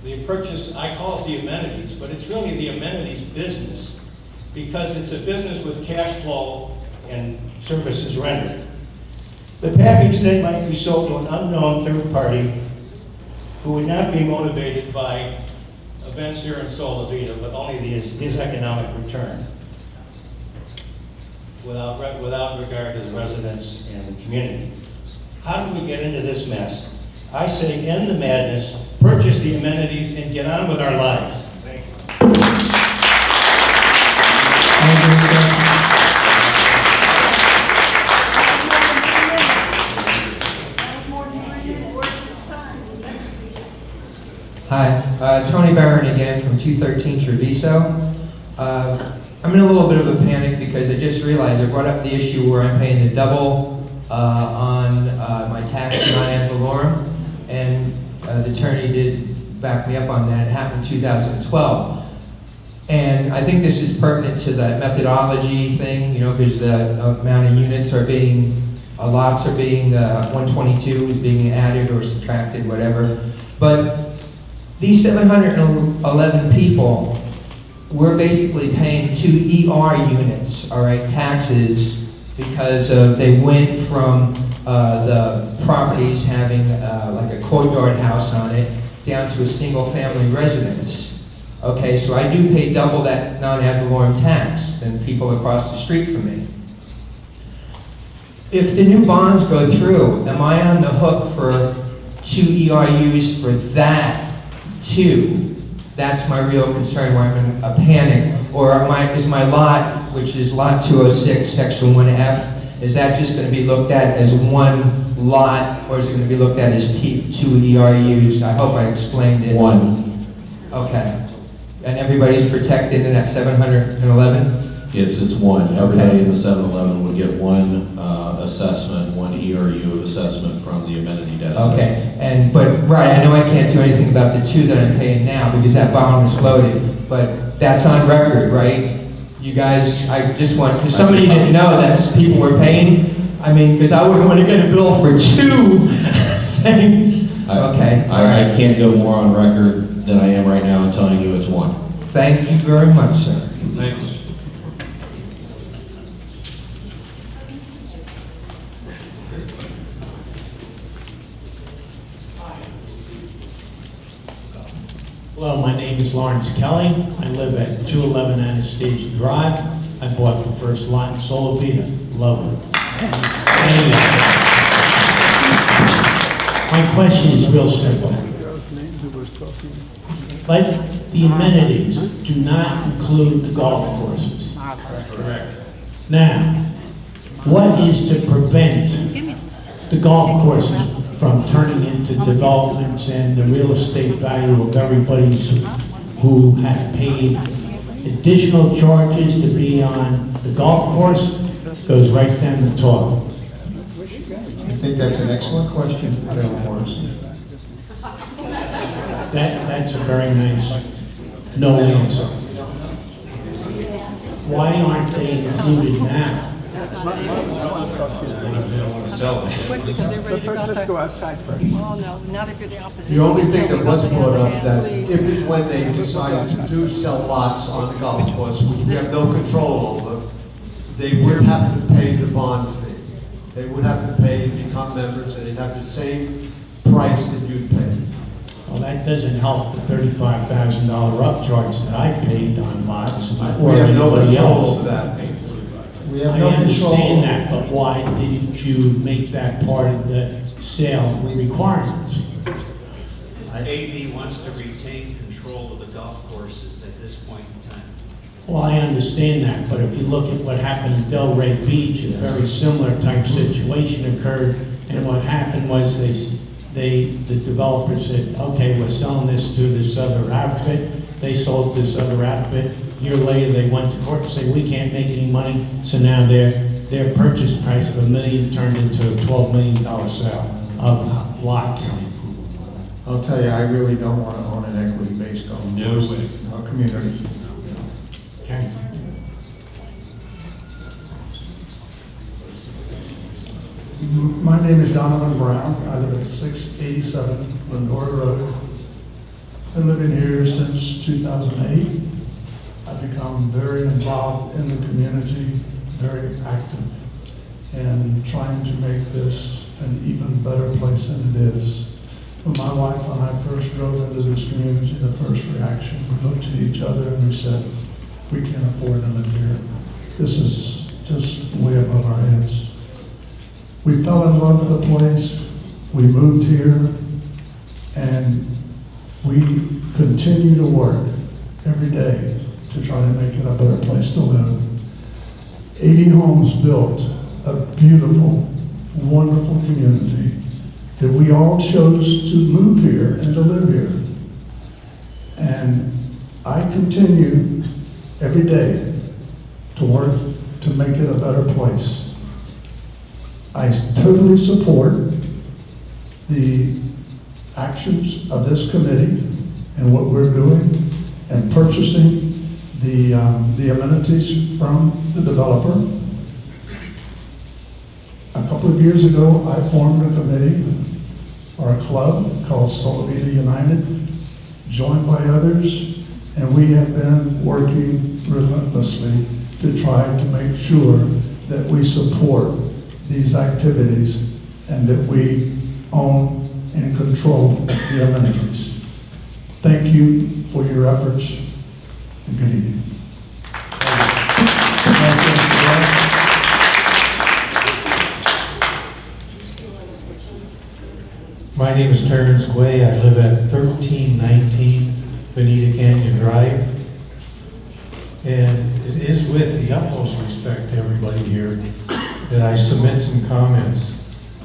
The purchase, I call it the amenities, but it's really the amenities business because it's a business with cash flow and services rendered. The package then might be sold to an unknown third party who would not be motivated by events here in Solivita, but only his economic return, without regard to the residents and the community. How do we get into this mess? I say end the madness, purchase the amenities, and get on with our lives. Thank you. Hi, Tony Barron again from 213 Treviso. I'm in a little bit of a panic because I just realized I brought up the issue where I'm paying the double on my tax non-ad valorem, and the attorney did back me up on that. It happened in 2012. And I think this is pertinent to the methodology thing, you know, because the amount of units are being, lots are being, 122 is being added or subtracted, whatever. But these 711 people, we're basically paying 2 ER units, all right, taxes, because they went from the properties having like a courtyard house on it down to a single family residence. Okay, so I do pay double that non-ad valorem tax than people across the street from me. If the new bonds go through, am I on the hook for 2 ERUs for that too? That's my real concern, where I'm in a panic. Or is my lot, which is lot 206, section 1F, is that just going to be looked at as one lot, or is it going to be looked at as 2 ERUs? I hope I explained it. One. Okay. And everybody's protected in that 711? Yes, it's one. Everybody in the 7-Eleven would get one assessment, one ERU assessment from the amenity debt assessment. Okay, but right, I know I can't do anything about the 2 that I'm paying now because that bond is floated, but that's on record, right? You guys, I just want, because somebody didn't know that people were paying, I mean, because I wouldn't want to get a bill for 2 things. Okay. I can't go more on record than I am right now in telling you it's one. Thank you very much, sir. Thank you. Hello, my name is Lawrence Kelly. I live at 211 Anastasia Drive. I bought the first lot in Solivita. Love it. My question is real simple. Like the amenities do not include the golf courses. Correct. Now, what is to prevent the golf courses from turning into developments and the real estate value of everybody who have paid additional charges to be on the golf course goes right down the toilet? I think that's an excellent question for Bill Morrison. That's a very nice no answer. Why aren't they included now? Let's go outside first. Oh, no, not if you're the opposition. The only thing that was brought up, that if and when they decided to do sell lots on the golf course, which we have no control over, they would have to pay the bond fee. They would have to pay to become members, and they'd have the same price that you'd pay. Well, that doesn't help the $35,000 upcharge that I paid on lots or We have no anybody control else. over that. We have I no control. understand that, but why didn't you make that part of the sale requirements? AV wants to retain control of the golf courses at this point in time. Well, I understand that, but if you look at what happened in Delray Beach, a very similar type situation occurred, and what happened was the developer said, okay, we're selling this to this other outfit. They sold to this other outfit. A year later, they went to court and said, we can't make any money, so now their purchase price of $1 million turned into a $12 million sale of lots. I'll tell you, I really don't want to own an equity-based golf course in our community. Okay. My name is Donovan Brown. I live at 687 Glendora Road. Been living here since 2008. I've become very involved in the community, very active, and trying to make this an even better place than it is. When my wife and I first drove into this community, the first reaction, we looked at each other and we said, we can't afford to live here. This is just way above our heads. We fell in love with the place, we moved here, and we continue to work every day to try to make it a better place to live. 80 homes built, a beautiful, wonderful community that we all chose to move here and to live here. And I continue every day to work to make it a better place. I totally support the actions of this committee and what we're doing and purchasing the amenities from the developer. A couple of years ago, I formed a committee or a club called Solivita United, joined by others, and we have been working relentlessly to try to make sure that we support these activities and that we own and control the amenities. Thank you for your efforts, and good evening. My name is Terrence Quay. I live at 1319 Bonita Canyon Drive. And it is with the utmost respect to everybody here that I submit some comments.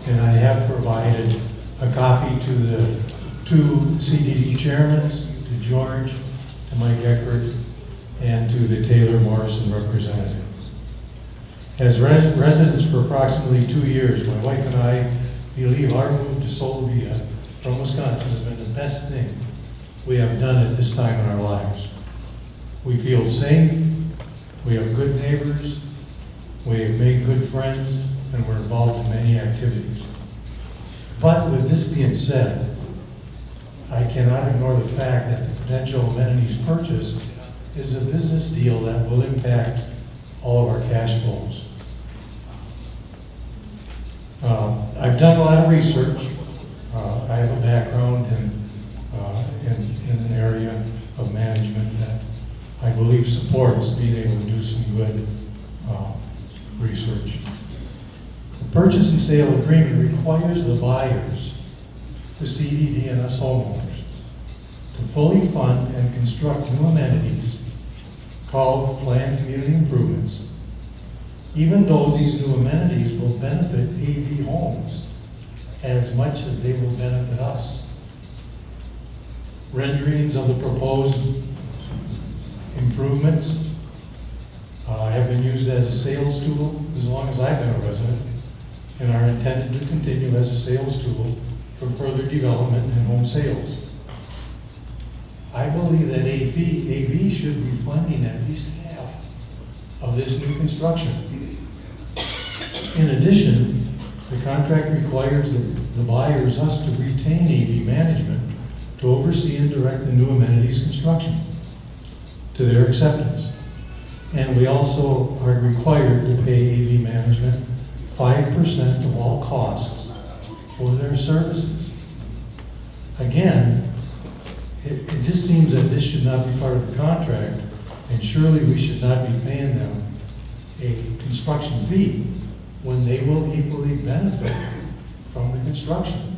And I have provided a copy to the two CDD chairmen, to George to Mike Eckert, and to the Taylor Morrison representative. As residents for approximately 2 years, my wife and I believe our move to Solivita from Wisconsin has been the best thing we have done at this time in our lives. We feel safe, we have good neighbors, we have made good friends, and we're involved in many activities. But with this being said, I cannot ignore the fact that the potential amenities purchase is a business deal that will impact all of our cash flows. I've done a lot of research. I have a background in an area of management that I believe supports being able to do some good research. The purchase and sale agreement requires the buyers, the CDD and us homeowners, to fully fund and construct new amenities called planned community improvements, even though these new amenities will benefit AV homes as much as they will benefit us. Renderings of the proposed improvements have been used as a sales tool as long as I've been a resident, and are intended to continue as a sales tool for further development and home sales. I believe that AV should be funding at least half of this new construction. In addition, the contract requires the buyers, us, to retain AV management to oversee and direct the new amenities construction to their acceptance. And we also are required to pay AV management 5% of all costs for their services. Again, it just seems that this should not be part of the contract, and surely we should not be paying them a construction fee when they will equally benefit from the construction.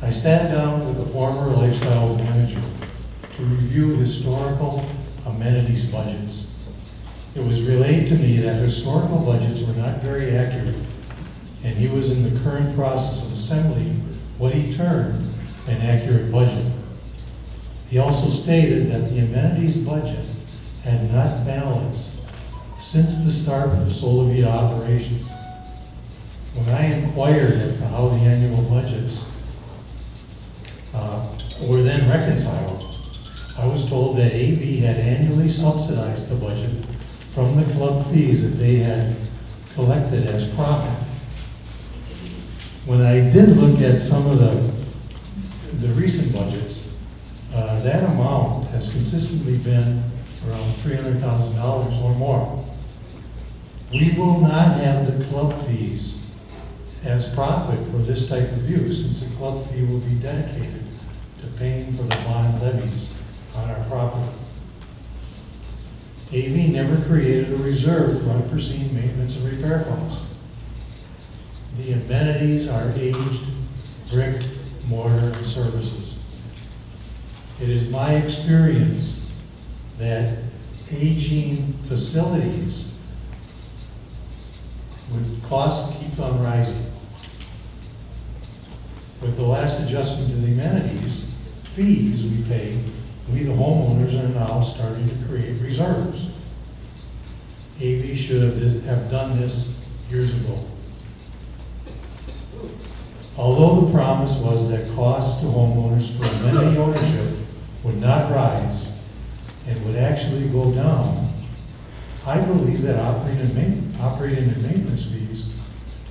I sat down with the former lifestyles manager to review historical amenities budgets. It was relayed to me that historical budgets were not very accurate, and he was in the current process of assembling what he termed an accurate budget. He also stated that the amenities budget had not balanced since the start of Solivita operations. When I inquired as to how the annual budgets were then reconciled, I was told that AV had annually subsidized the budget from the club fees that they had collected as profit. When I did look at some of the recent budgets, that amount has consistently been around $300,000 or more. We will not have the club fees as profit for this type of use, since the club fee will be dedicated to paying for the bond levies on our property. AV never created a reserve for unforeseen maintenance and repair costs. The amenities are aged brick, mortar, and services. It is my experience that aging facilities with costs keep on rising. With the last adjustment to the amenities, fees we pay, we the homeowners are now starting to create reserves. AV should have done this years ago. Although the promise was that costs to homeowners for amenity ownership would not rise and would actually go down, I believe that operating and maintenance fees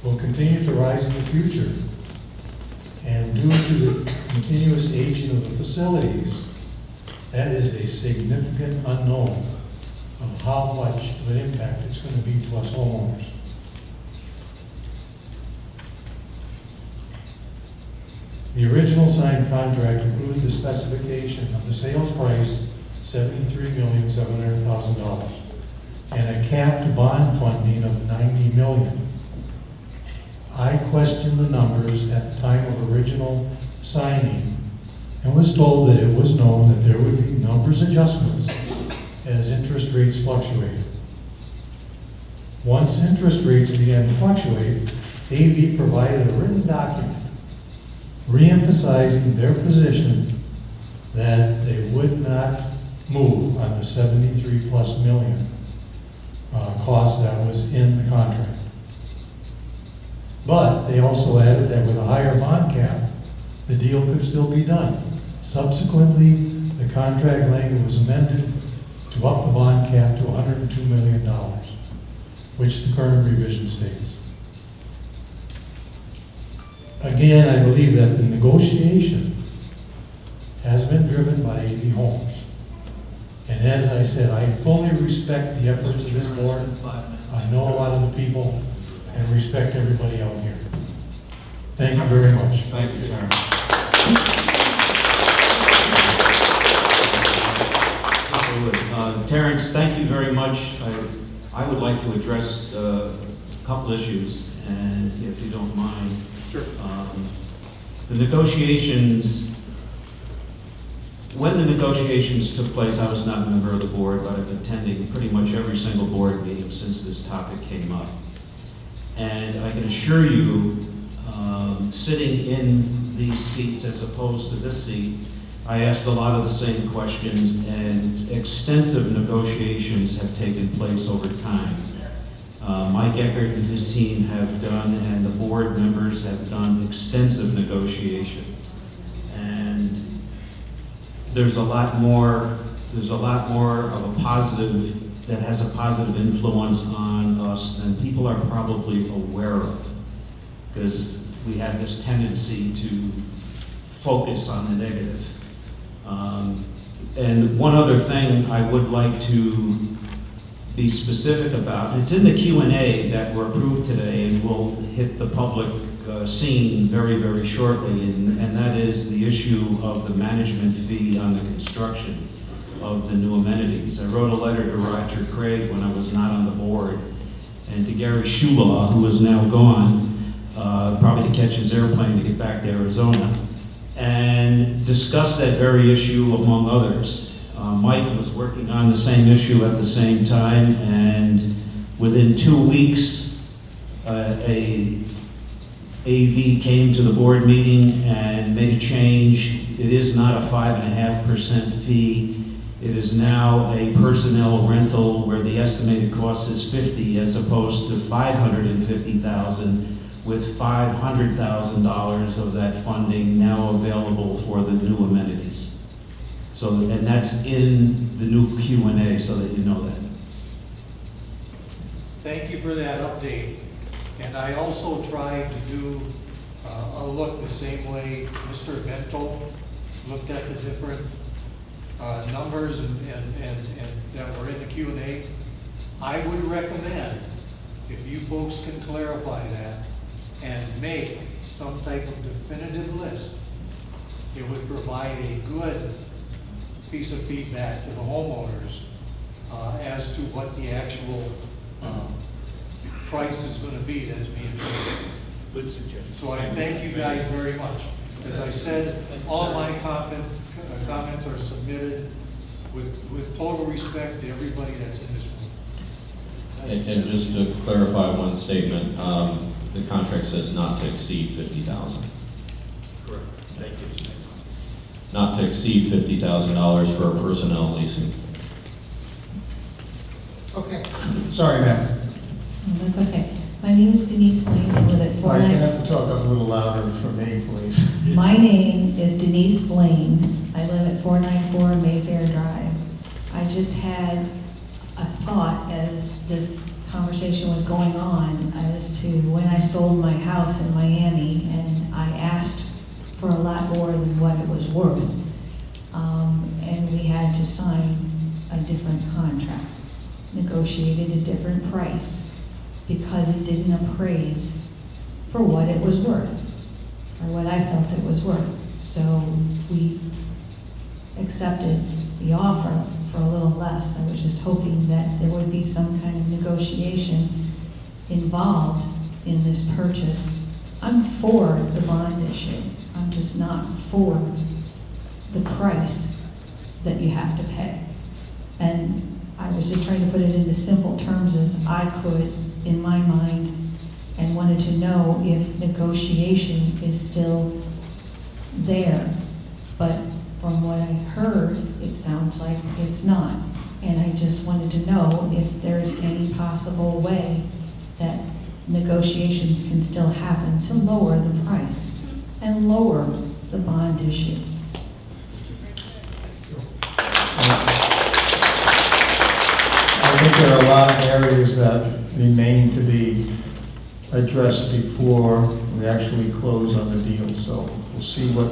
will continue to rise in the future. And due to the continuous aging of the facilities, that is a significant unknown of how much of an impact it's going to be to us homeowners. The original signed contract included the specification of the sales price, $73,700,000, and a capped bond funding of $90 million. I questioned the numbers at the time of original signing and was told that it was known that there would be numbers adjustments as interest rates fluctuated. Once interest rates began to fluctuate, AV provided a written document re-emphasizing their position that they would not move on the 73+ million cost that was in the contract. But they also added that with a higher bond cap, the deal could still be done. Subsequently, the contract language was amended to up the bond cap to $102 million, which the current revision states. Again, I believe that the negotiation has been driven by A.B. Homes. And as I said, I fully respect the efforts of this board. I know a lot of the people and respect everybody out here. Thank you very much. Thank you, Chairman. Terrence, thank you very much. I would like to address a couple issues, and if you don't mind. Sure. The negotiations, when the negotiations took place, I was not a member of the board, but I've been attending pretty much every single board meeting since this topic came up. And I can assure you, sitting in these seats as opposed to this seat, I asked a lot of the same questions, and extensive negotiations have taken place over time. Mike Eckert and his team have done, and the board members have done extensive negotiation. And there's a lot more of a positive, that has a positive influence on us than people are probably aware of. Because we have this tendency to focus on the negative. And one other thing I would like to be specific about, and it's in the Q&A that were approved today, and will hit the public scene very, very shortly, and that is the issue of the management fee on the construction of the new amenities. I wrote a letter to Roger Craig when I was not on the board, and to Gary Shulaw, who is now gone, probably to catch his airplane to get back to Arizona, and discussed that very issue among others. Mike was working on the same issue at the same time, and within 2 weeks, a AV came to the board meeting and made a change. It is not a 5.5% fee. It is now a personnel rental where the estimated cost is $50 as opposed to $550,000, with $500,000 of that funding now available for the new amenities. So, and that's in the new Q&A, so that you know that. Thank you for that update. And I also tried to do a look the same way Mr. Bento looked at the different numbers and that were in the Q&A. I would recommend, if you folks can clarify that and make some type of definitive list, it would provide a good piece of feedback to the homeowners as to what the actual price is going to be that's being paid. Good suggestion. So I thank you guys very much. As I said, all my comments are submitted with total respect to everybody that's in this room. And just to clarify one statement, the contract says not to exceed $50,000. Correct. Thank you. Not to exceed $50,000 for a personnel leasing. Okay. Sorry, Matt. No, that's okay. My name is Denise Blaine. I live at All right, you're 49. gonna have to talk up a little louder for me, please. My name is Denise Blaine. I live at 494 Mayfair Drive. I just had a thought as this conversation was going on as to when I sold my house in Miami, and I asked for a lot more than what it was worth. And we had to sign a different contract, negotiated a different price because it didn't appraise for what it was worth, or what I felt it was worth. So we accepted the offer for a little less. I was just hoping that there would be some kind of negotiation involved in this purchase. I'm for the bond issue. I'm just not for the price that you have to pay. And I was just trying to put it into simple terms as I could in my mind, and wanted to know if negotiation is still there. But from what I sounds like it's not. And I just wanted to know if there's any possible way that negotiations can still happen to lower the price and lower the bond issue. I think there are a lot of areas that remain to be addressed before we actually close on the deal. So we'll see what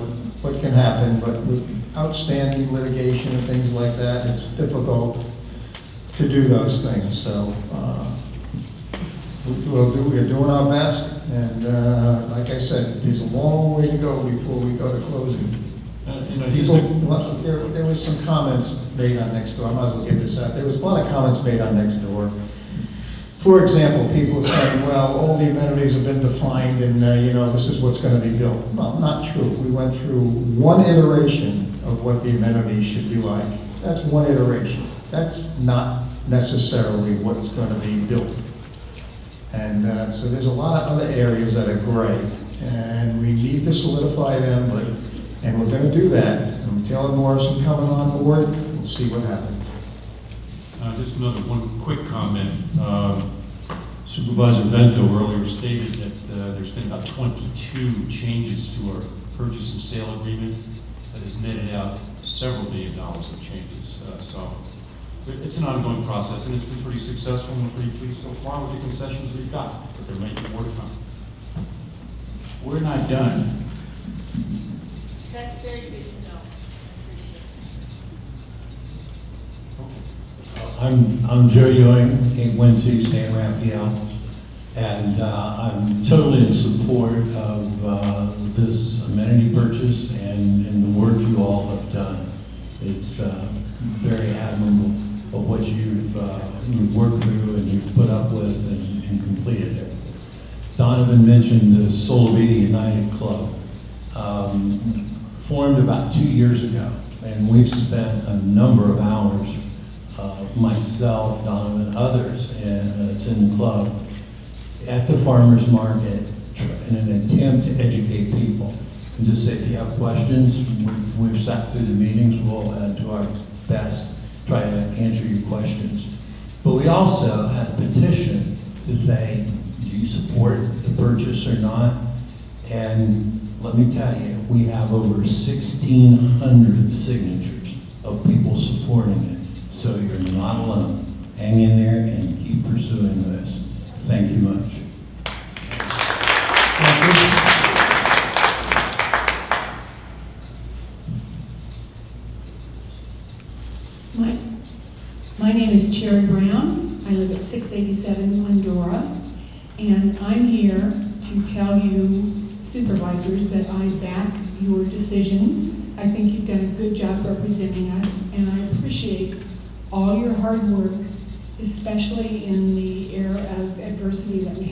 can happen, but with outstanding litigation and things like that, it's difficult to do those things. So we're doing our best, and like I said, there's a long way to go before we go to closing. There was some comments made on next door. I might as well get this out. There was a lot of comments made on next door. For example, people are saying, well, all the amenities have been defined and, this is what's going to be built. Well, not true. We went through one iteration of what the amenities should be like. That's one iteration. That's not necessarily what's going to be built. And so there's a lot of other areas that are gray, and we need to solidify them, and we're going to do that. And Taylor Morrison coming on board, we'll see what happens. Just one quick comment. Supervisor Vento earlier stated that there's been about 22 changes to our purchase and sale agreement that has netted out several $1 billion of changes. So it's an ongoing process, and it's been pretty successful, and we're pretty pleased so far with the concessions we've got, but there may be more to come. We're not done. That's very good to know. I'm Joe Ewing, 812 San Rafael, and I'm totally in support of this amenity purchase and the work you all have done. It's very admirable of what you've worked through and you've put up with and completed it. Donovan mentioned the Solivita United Club, formed about 2 years ago, and we've spent a number of hours, myself, Donovan, others, and it's in the club, at the farmer's market in an attempt to educate people. And just say if you have questions, we've sat through the meetings, we'll do our best, try to answer your questions. But we also had a petition to say, do you support the purchase or not? And let me tell you, we have over 1,600 signatures of people supporting it. So you're not alone. Hang in there and keep pursuing this. Thank you much. My name is Cherry Brown. I live at 687 Glendora, and I'm here to tell you supervisors that I back your decisions. I think you've done a good job representing us, and I appreciate all your hard work, especially in the era of adversity that we have.